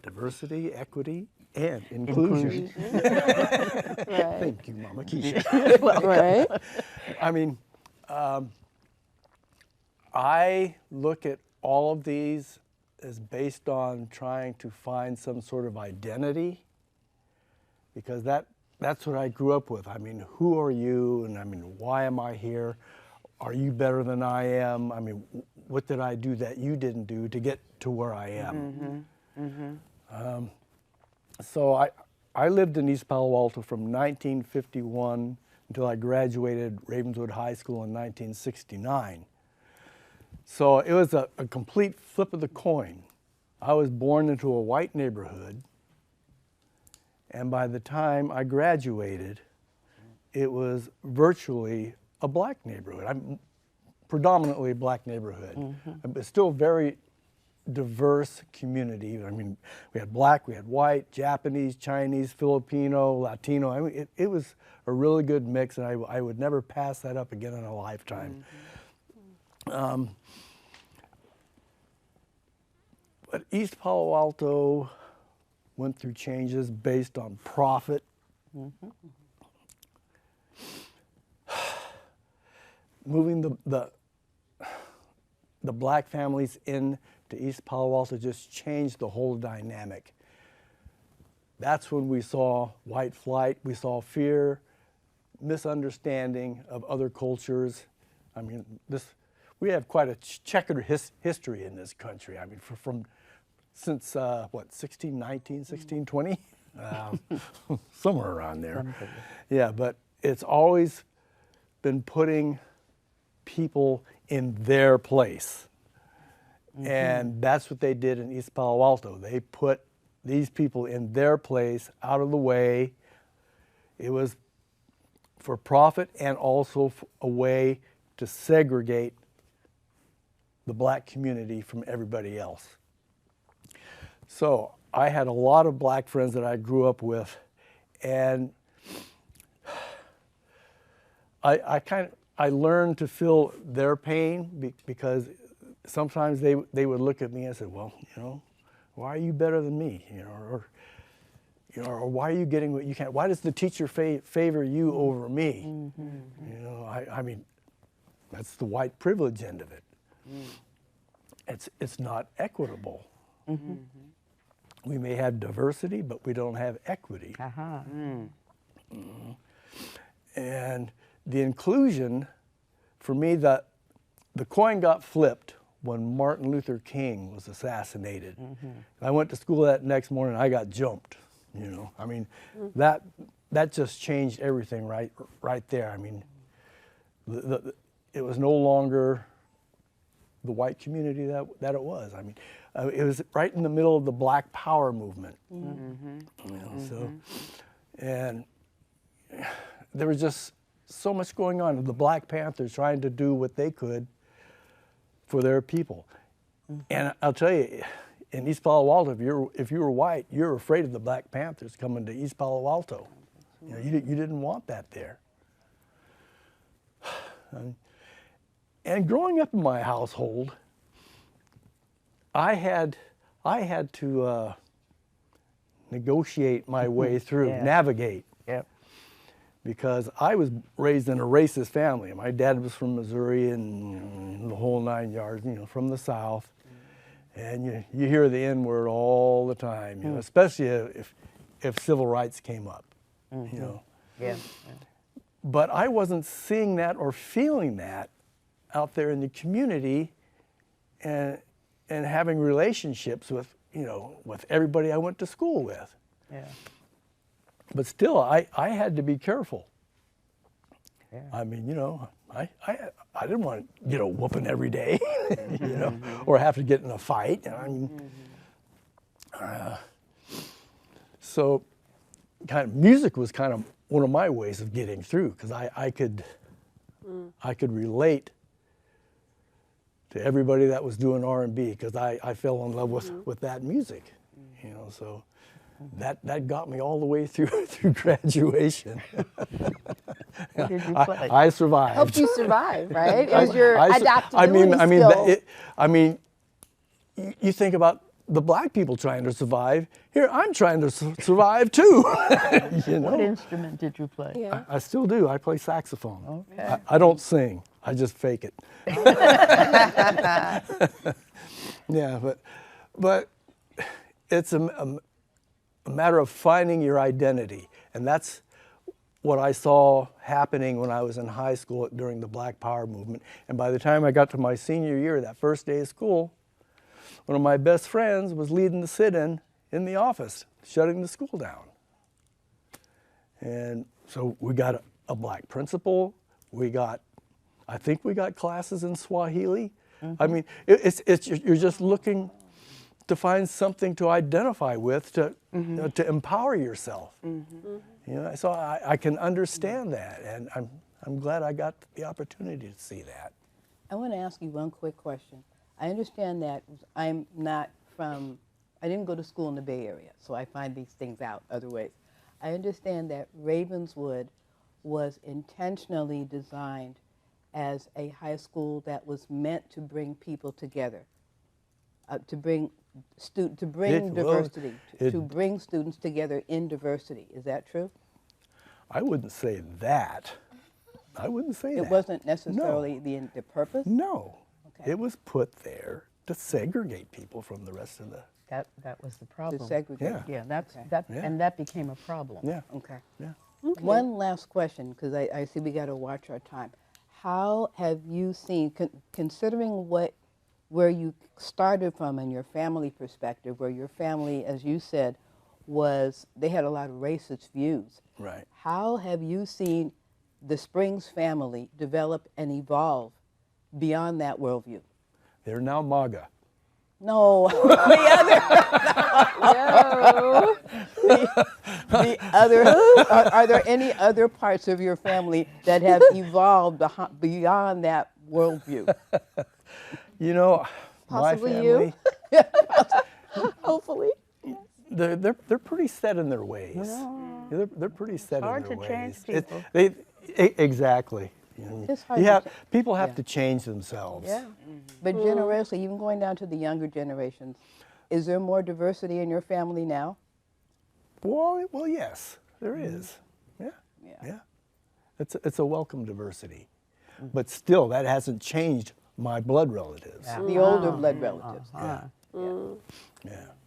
diversity, equity, and inclusion. Thank you, Mama Keisha. I mean. I look at all of these as based on trying to find some sort of identity, because that's what I grew up with. I mean, who are you? And I mean, why am I here? Are you better than I am? I mean, what did I do that you didn't do to get to where I am? So I lived in East Palo Alto from 1951 until I graduated Ravenswood High School in 1969. So it was a complete flip of the coin. I was born into a white neighborhood, and by the time I graduated, it was virtually a black neighborhood. I'm predominantly a black neighborhood, but still very diverse community. I mean, we had black, we had white, Japanese, Chinese, Filipino, Latino. I mean, it was a really good mix, and I would never pass that up again in a lifetime. But East Palo Alto went through changes based on profit. Moving the black families in to East Palo Alto just changed the whole dynamic. That's when we saw white flight, we saw fear, misunderstanding of other cultures. I mean, we have quite a checkered history in this country. I mean, since, 1619, 1620? Somewhere around there. Yeah, but it's always been putting people in their place. And that's what they did in East Palo Alto. They put these people in their place, out of the way. It was for profit and also a way to segregate the black community from everybody else. So I had a lot of black friends that I grew up with, and I learned to feel their pain because sometimes they would look at me and say, well, you know, why are you better than me? You know, or why are you getting what you can't? Why does the teacher favor you over me? You know, I mean, that's the white privilege end of it. It's not equitable. We may have diversity, but we don't have equity. And the inclusion, for me, the coin got flipped when Martin Luther King was assassinated. I went to school that next morning, I got jumped, you know. I mean, that just changed everything right there. I mean, it was no longer the white community that it was. I mean, it was right in the middle of the Black Power movement. You know, so, and there was just so much going on. The Black Panthers trying to do what they could for their people. And I'll tell you, in East Palo Alto, if you were white, you're afraid of the Black Panthers coming to East Palo Alto. You know, you didn't want that there. And growing up in my household, I had to negotiate my way through, navigate. Because I was raised in a racist family. My dad was from Missouri and the whole 9 yards, you know, from the South. And you hear the N-word all the time, you know, especially if civil rights came up, you know. But I wasn't seeing that or feeling that out there in the community and having relationships with, you know, with everybody I went to school with. But still, I had to be careful. I mean, you know, I didn't want to get a whooping every day, you know, or have to get in a fight. I mean, so kind of music was kind of one of my ways of getting through, because I could relate to everybody that was doing R&B, because I fell in love with that music, you know, so. That got me all the way through graduation. What did you play? I survived. Helped you survive, right? It was your adaptability skill. You think about the black people trying to survive. Here, I'm trying to survive too. You know? What instrument did you play? I still do. I play saxophone. Okay. I don't sing. I just fake it. Yeah, but it's a matter of finding your identity, and that's what I saw happening when I was in high school during the Black Power movement. And by the time I got to my senior year, that first day of school, one of my best friends was leading the sit-in in the office, shutting the school down. And so we got a black principal. I think we got classes in Swahili. I mean, you're just looking to find something to identify with, to empower yourself. You know, so I can understand that, and I'm glad I got the opportunity to see that. I want to ask you one quick question. I understand that I didn't go to school in the Bay Area, so I find these things out other ways. I understand that Ravenswood was intentionally designed as a high school that was meant to bring people together, to bring diversity, to bring students together in diversity. Is that true? I wouldn't say that. I wouldn't say that. It wasn't necessarily the purpose? No. Okay. It was put there to segregate people from the rest of the... That was the problem. To segregate. Yeah, and that became a problem. Yeah. Okay. Yeah. Okay. One last question, because I see we got to watch our time. How have you seen, considering where you started from in your family perspective, where your family, as you said, they had a lot of racist views. Right. How have you seen the Springs family develop and evolve beyond that worldview? They're now MAGA. No, are there any other parts of your family that have evolved beyond that worldview? You know, possibly my family, you. Hopefully. they're pretty set in their ways. Well, They're pretty set in their ways. hard to change people. Exactly. You know, It's hard to people have yeah. to change themselves. Yeah. But generationally, even going down to the younger generations, is there more diversity in your family now? Well, yes, there is. Yeah. Yeah. It's a welcome diversity, but still, that hasn't changed my blood relatives. Yeah. The older blood relatives. Yeah.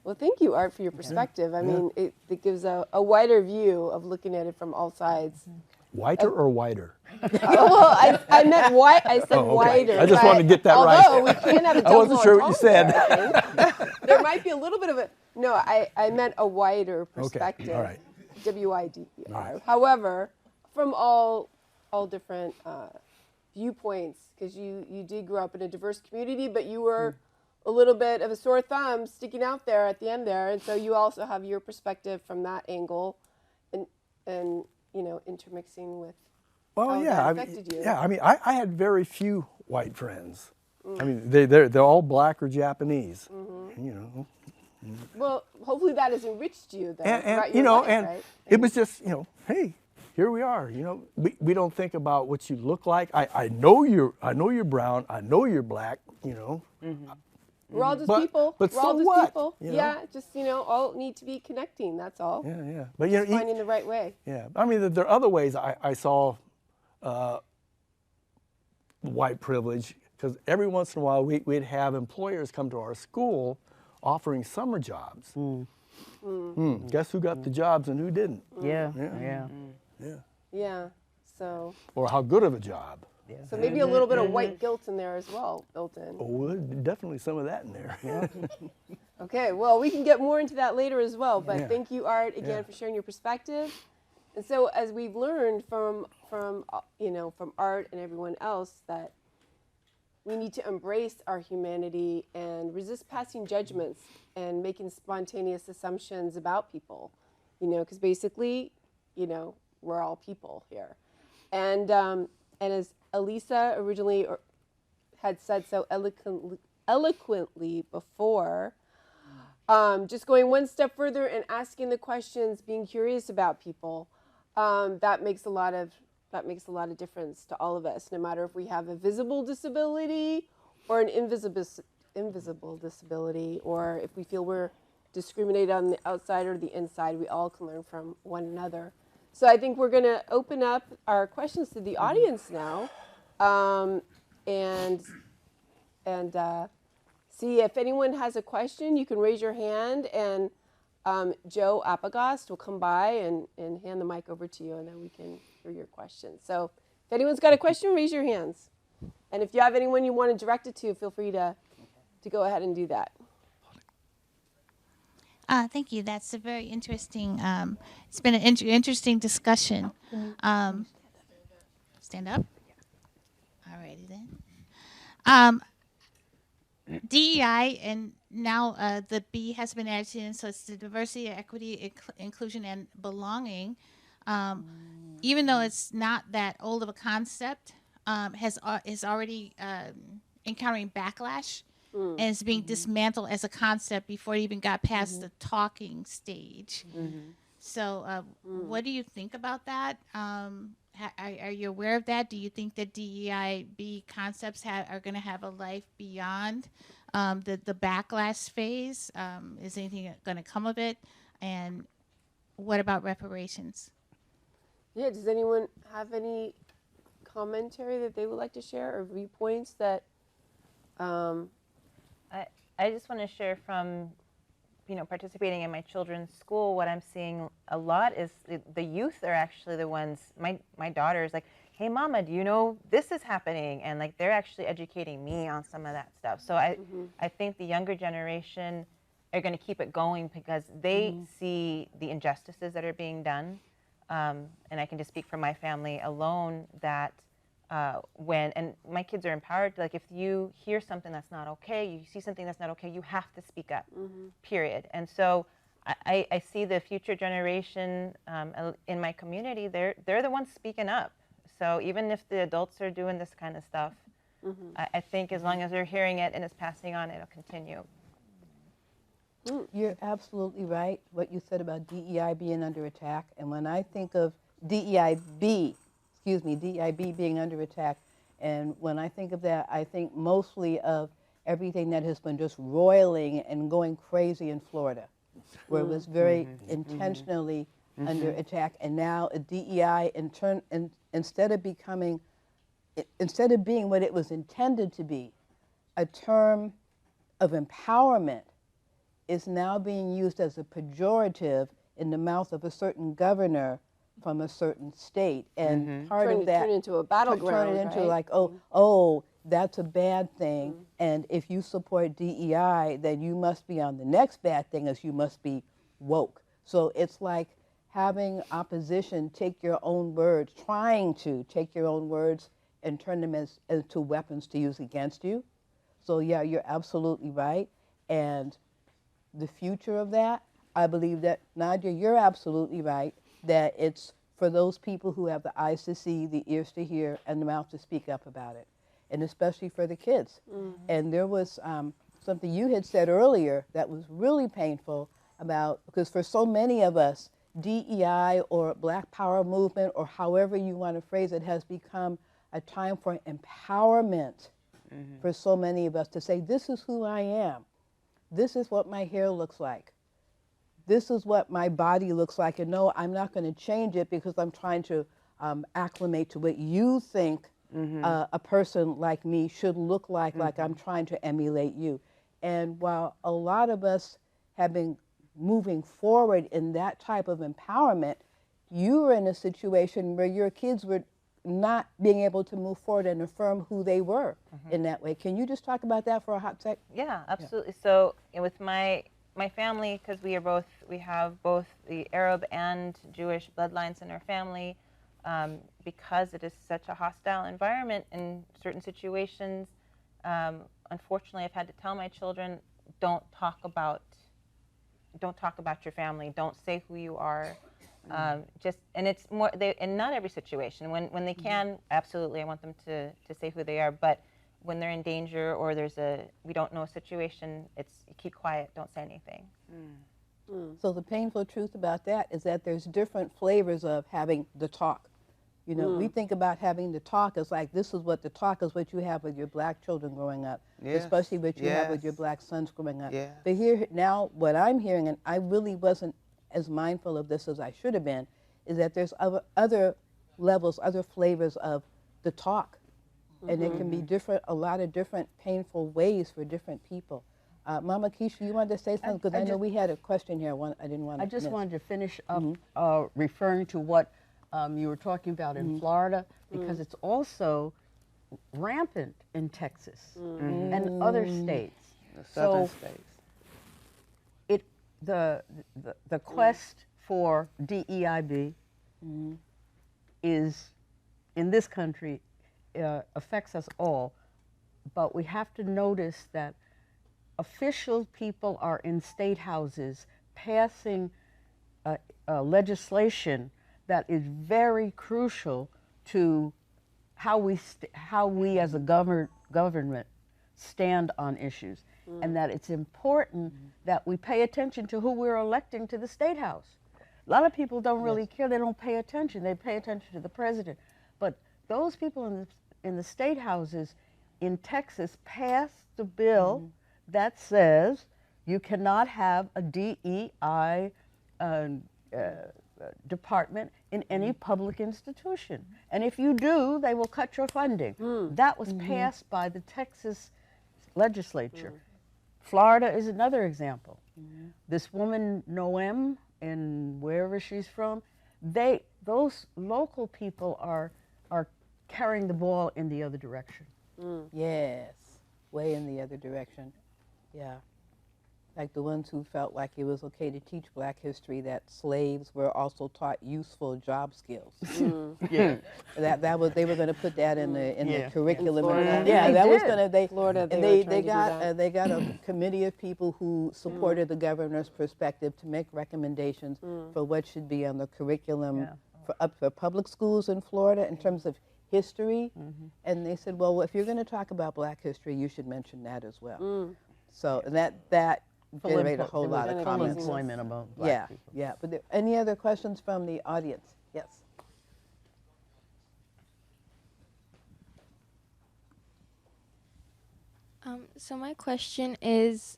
Well, thank you, Art, for your perspective. I mean, it gives a wider view of looking at it from all sides. Whiter or whiter? Well, I meant white. I said Oh, okay. wider. I just wanted to get that right. Although we can't have a I double wasn't sure what you said. entendre, there might be a little bit of a no. I meant a wider perspective. All right. WIDER. All right. However, from all different viewpoints, because you did grow up in a diverse community, but you were a little bit of a sore thumb sticking out there at the end there, and so you also have your perspective from that angle, and you know, intermixing with how that affected you. Yeah, I mean, I had very few white friends. I mean, they're all black or Japanese. You know. Well, hopefully that has enriched you then. And throughout you your know, life, and right? it was just, you know, hey, here we are. You know, we don't think about what you look like. I know you're brown. I know you're black. You know. We're all just But- people. but We're all so just what? people. You know? Yeah, just all need to be connecting. That's all. Yeah. But you know, Finding the right way. yeah. I mean, there are other ways I saw white privilege, because every once in a while we'd have employers come to our school offering summer jobs. Guess who got the jobs and who didn't? Yeah. Yeah. So Or how good of a job? maybe a little bit of white guilt in there as well, built in. Oh, there's definitely some of that in there. Okay, well, we can get more into that later as well, but Yeah. thank you, Art, again, Yeah. for sharing your perspective. And so as we've learned from Art and everyone else, that we need to embrace our humanity and resist passing judgments and making spontaneous assumptions about people, because basically, we're all people here. And as Alyssa originally had said so eloquently before, just going one step further and asking the questions, being curious about people, that makes a lot of difference to all of us, no matter if we have a visible disability or an invisible disability, or if we feel we're discriminated on the outside or the inside. We all can learn from one another. So I think we're going to open up our questions to the audience now, and see if anyone has a question. You can raise your hand, and Joe Apagast will come by and hand the mic over to you, and then we can hear your question. So if anyone's got a question, raise your hands. And if you have anyone you want to direct it to, feel free to go ahead and do that. Thank you. That's a very interesting, it's been an interesting discussion. Stand up. All righty then. DEI, and now the B has been added in, so it's the diversity, equity, inclusion, and belonging. Even though it's not that old of a concept, is already encountering backlash. And it's being dismantled as a concept before it even got past the talking stage. So what do you think about that? Are you aware of that? Do you think that DEIB concepts are going to have a life beyond the backlash phase? Is anything going to come of it? And what about reparations? Yeah, does anyone have any commentary that they would like to share, or viewpoints that... I just want to share from, participating in my children's school, what I'm seeing a lot is the youth are actually the ones, my daughter is like, hey mama, do you know this is happening? And like, they're actually educating me on some of that stuff. So I think the younger generation are going to keep it going because they see the injustices that are being done. And I can just speak for my family alone that and my kids are empowered, like if you hear something that's not okay, you see something that's not okay, you have to speak up, period. And so I see the future generation in my community, they're the ones speaking up. So even if the adults are doing this kind of stuff, I think as long as they're hearing it and it's passing on, it'll continue. You're absolutely right, what you said about DEI being under attack. And when I think of DEIB being under attack, and when I think of that, I think mostly of everything that has been just roiling and going crazy in Florida, where it was very intentionally under attack. And now a DEI, instead of being what it was intended to be, a term of empowerment, is now being used as a pejorative in the mouth of a certain governor from a certain state. And part of that turn into a battleground, turn it into right? like, oh, that's a bad thing. And if you support DEI, then you must be on the next bad thing, as you must be woke. So it's like having opposition take your own words, trying to take your own words and turn them into weapons to use against you. So yeah, you're absolutely right. And the future of that, I believe that, Nadya, you're absolutely right, that it's for those people who have the eyes to see, the ears to hear, and the mouth to speak up about it, and especially for the kids. And there was something you had said earlier that was really painful about, because for so many of us, DEI or Black Power movement, or however you want to phrase it, has become a time for empowerment for so many of us to say, this is who I am. This is what my hair looks like. This is what my body looks like. And no, I'm not going to change it because I'm trying to acclimate to what you think a person like me should look like I'm trying to emulate you. And while a lot of us have been moving forward in that type of empowerment, you were in a situation where your kids were not being able to move forward and affirm who they were in that way. Can you just talk about that for a hot sec? Yeah, absolutely. So with my family, because we have both the Arab and Jewish bloodlines in our family, because it is such a hostile environment in certain situations. Unfortunately, I've had to tell my children, don't talk about your family. Don't say who you are. And it's more, in not every situation. When they can, absolutely, I want them to say who they are. But when they're in danger or we don't know a situation, it's keep quiet, don't say anything. So the painful truth about that is that there's different flavors of having the talk. You know, we think about having the talk as like, this is what the talk is, what you have with your Black children growing up, especially what you have with your Black sons growing up. But here, now, what I'm hearing, and I really wasn't as mindful of this as I should have been, is that there's other levels, other flavors of the talk. And it can be different, a lot of different painful ways for different people. Mama Keisha, you wanted to say something? Because I know we had a question here I didn't want to I just miss. wanted to finish up referring to what you were talking about in Florida, because it's also rampant in Texas and other states. The southern states. The quest for DEIB is, in this country, affects us all, but we have to notice that official people are in state houses passing legislation that is very crucial to how we as a government stand on issues, and that it's important that we pay attention to who we're electing to the State House. A lot of people don't really care. They don't pay attention. They pay attention to the president. But those people in the State Houses in Texas passed the bill that says you cannot have a DEI department in any public institution. And if you do, they will cut your funding. That was passed by the Texas legislature. Florida is another example. This woman, Noem, in wherever she's from, those local people are carrying the ball in the other direction. Yes, way in the other direction. Yeah. Like the ones who felt like it was okay to teach Black history, that slaves were also taught useful job skills. They were going to put that in the curriculum. Florida, they got a committee of people who supported the governor's perspective to make recommendations for what should be on the curriculum for public schools in Florida in terms of history. And they said, well, if you're going to talk about Black history, you should mention that as well. So that generate a whole lot of employment. comments. Full employment among Black Yeah, people. yeah. But any other questions from the audience? Yes. So my question is,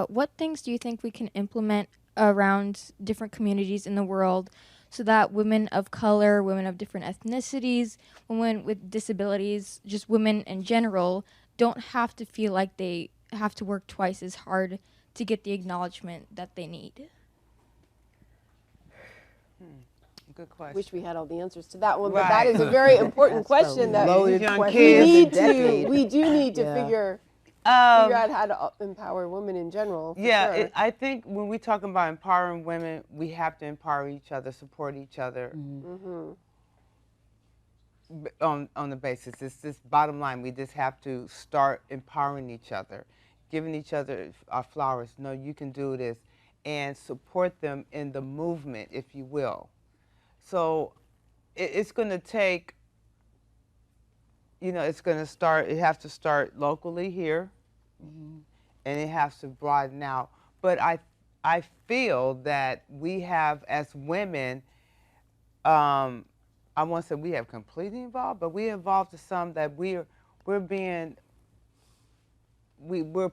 what things do you think we can implement around different communities in the world so that women of color, women of different ethnicities, women with disabilities, just women in general, don't have to feel like they have to work twice as hard to get the acknowledgement that they need? Good question. Wish we had all the answers to that one, but Right. that is a very important That's question a that loaded Young question we kids. of the need to, decade. we do need to Yeah. figure out how to empower women in general. For Yeah, sure. I think when we talk about empowering women, we have to empower each other, support each other on the basis. It's this bottom line. We just have to start empowering each other, giving each other our flowers. No, you can do this, and support them in the movement, if you will. So it's going to take, it's going to start, it has to start locally here, and it has to broaden out. But I feel that we have, as women, I won't say we have completely involved, but we involved to some that we're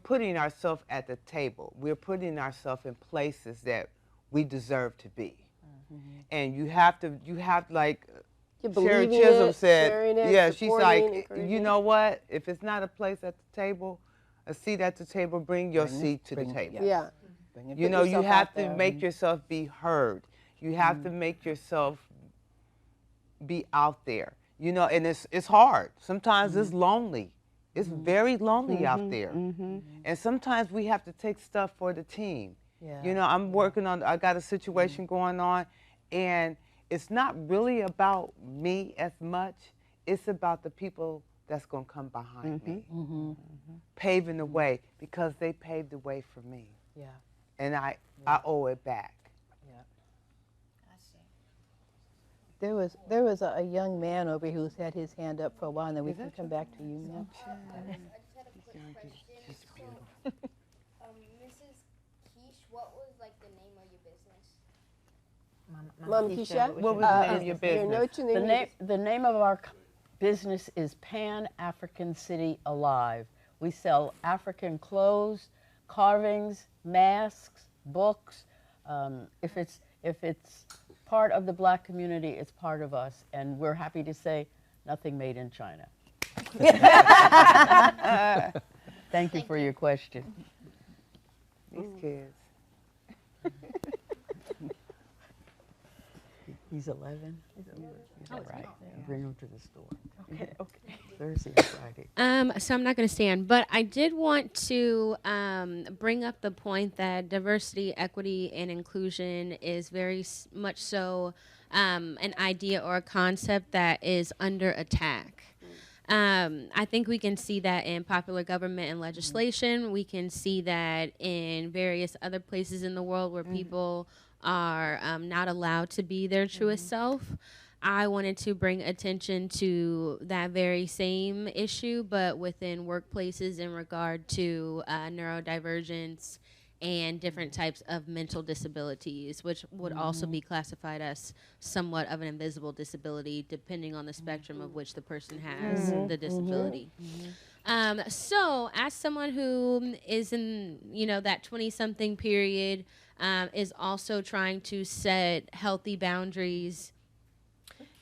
putting ourselves at the table. We're putting ourselves in places that we deserve to be. And you have like Sherry believing Chisholm it, said, sharing it, yeah, she's supporting, like, encouraging. you know what? If it's not a place at the table, a seat at the table, bring your seat to the table. Yeah. You know, you have to make yourself be heard. You have to make yourself be out there. You know, and it's hard. Sometimes it's lonely. It's very lonely out there. And sometimes we have to take stuff for the team. Yeah. You know, I got a situation going on, and it's not really about me as much. It's about the people that's going to come behind me, paving the way, because they paved the way for me. Yeah. And I owe it back. There was a young man over here who's had his hand up for a while, and then we can come back to you now. Mrs. Keish, what was like the name of your business? Mom Keisha, What was the name of your business? The name of our business is Pan African City Alive. We sell African clothes, carvings, masks, books. If it's part of the Black community, it's part of us, and we're happy to say nothing made in China. Thank you for your question. These kids. He's 11. All right. Bring him to the store. Okay. Thursday and Friday. So I'm not going to stand, but I did want to bring up the point that diversity, equity, and inclusion is very much so an idea or a concept that is under attack. I think we can see that in popular government and legislation. We can see that in various other places in the world where people are not allowed to be their truest self. I wanted to bring attention to that very same issue, but within workplaces in regard to neurodivergence and different types of mental disabilities, which would also be classified as somewhat of an invisible disability, depending on the spectrum of which the person has the disability. So as someone who is in, that 20-something period, is also trying to set healthy boundaries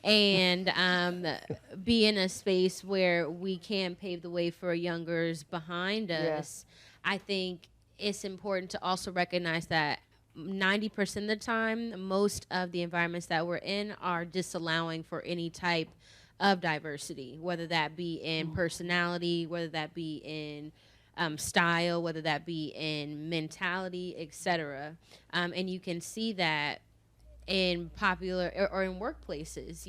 and be in a space where we can pave the way for youngers behind us, I think it's important to also recognize that 90% of the time, most of the environments that we're in are disallowing for any type of diversity, whether that be in personality, whether that be in style, whether that be in mentality, etc. And you can see that in popular or in workplaces,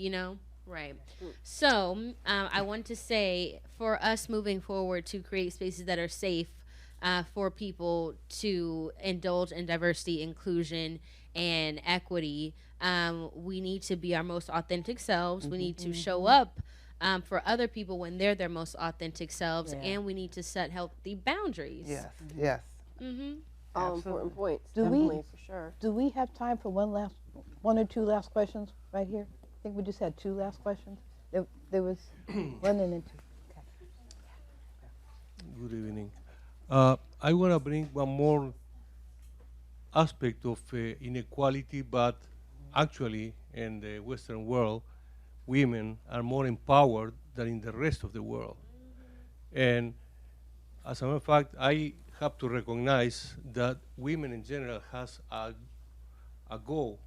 right? So I want to say, for us moving forward to create spaces that are safe for people to indulge in diversity, inclusion, and equity, we need to be our most authentic selves. We need to show up for other people when they're their most authentic selves, and we need to set healthy boundaries. Yes. all important points. Do Definitely, for sure. Do we have time for one or two last questions right here? I think we just had two last questions. There was one and then two. Okay. Good evening. I want to bring one more aspect of inequality, but actually in the Western world, women are more empowered than in the rest of the world. And as a matter of fact, I have to recognize that women in general has a goal,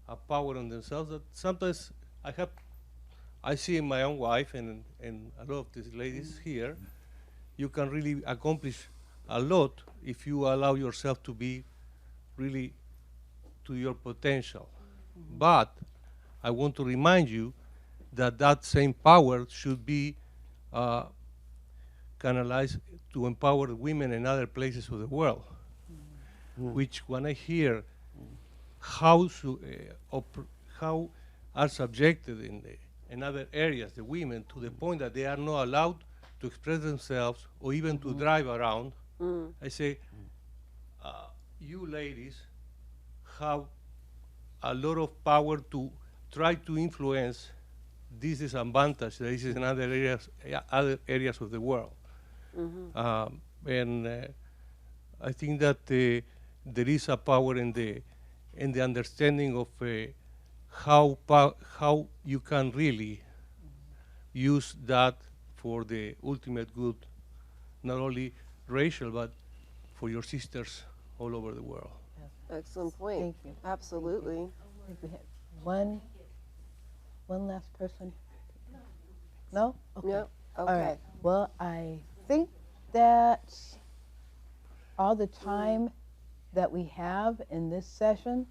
a power on themselves that sometimes I see in my own wife and a lot of these ladies here, you can really accomplish a lot if you allow yourself to be really to your potential. But I want to remind you that that same power should be canalized to empower women in other places of the world, which when I hear how are subjected in other areas, the women, to the point that they are not allowed to express themselves or even to drive around, I say, you ladies have a lot of power to try to influence this disadvantage that is in other areas of the world. And I think that there is a power in the understanding of how you can really use that for the ultimate good, not only racial, but for your sisters all over the world. Excellent point. Thank you. Absolutely. I think we had one last person. No? Okay. Yep. Okay. All right. Well, I think that's all the time that we have in this session.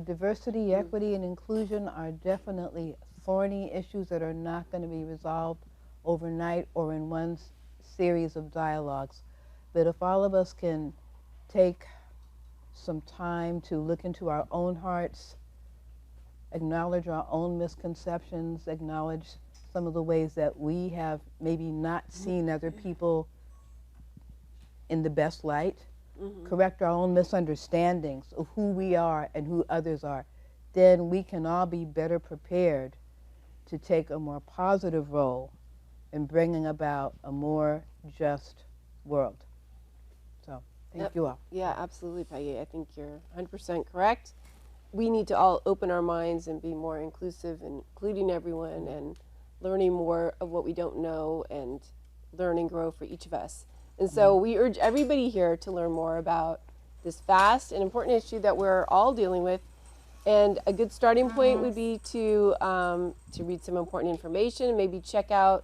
Diversity, equity, and inclusion are definitely thorny issues that are not going to be resolved overnight or in one series of dialogues. But if all of us can take some time to look into our own hearts, acknowledge our own misconceptions, acknowledge some of the ways that we have maybe not seen other people in the best light, correct our own misunderstandings of who we are and who others are, then we can all be better prepared to take a more positive role in bringing about a more just world. So, thank you all. Yeah, absolutely, Peggy. I think you're 100% correct. We need to all open our minds and be more inclusive, including everyone, and learning more of what we don't know and learn and grow for each of us. And so we urge everybody here to learn more about this vast and important issue that we're all dealing with. And a good starting point would be to read some important information and maybe check out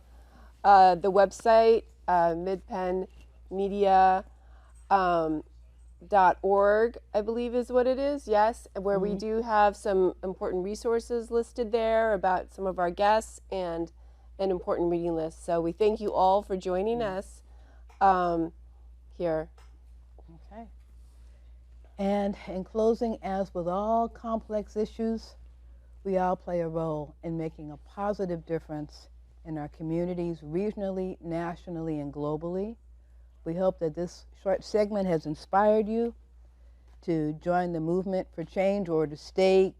the website, Midpen Media .org, I believe is what it is, yes, where we do have some important resources listed there about some of our guests and an important reading list. So we thank you all for joining us here. Okay. And in closing, as with all complex issues, we all play a role in making a positive difference in our communities, regionally, nationally, and globally. We hope that this short segment has inspired you to join the movement for change or to stay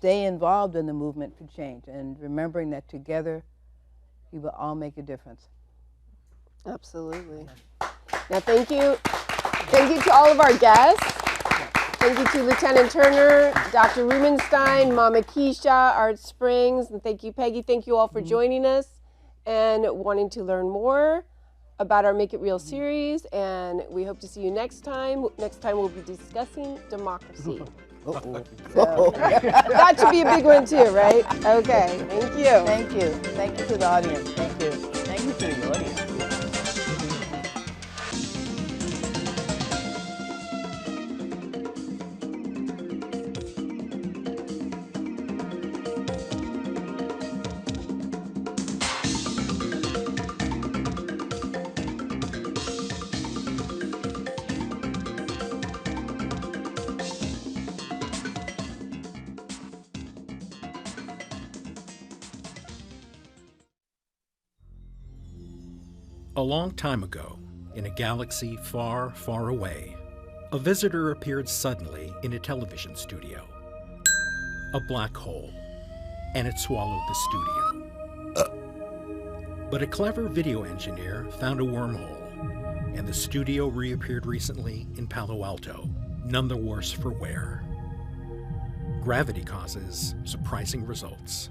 involved in the movement for change, and remembering that together we will all make a difference. Absolutely. Now, thank you. Thank you to all of our guests. Thank you to Lieutenant Turner, Dr. Rubinstein, Mama Keisha, Art Springs, and thank you, Peggy. Thank you all for joining us and wanting to learn more about our Make It Real series, and we hope to see you next time. Next time we'll be discussing democracy. So, that should be a big one too, right? Okay, thank you. Thank you. Thank you to the audience. Thank you. Thank you to the audience. A long time ago, in a galaxy far, far away, A visitor appeared suddenly in a television studio. A black hole, and it swallowed the studio. But a clever video engineer found a wormhole, and the studio reappeared recently in Palo Alto, none the worse for wear. Gravity causes surprising results.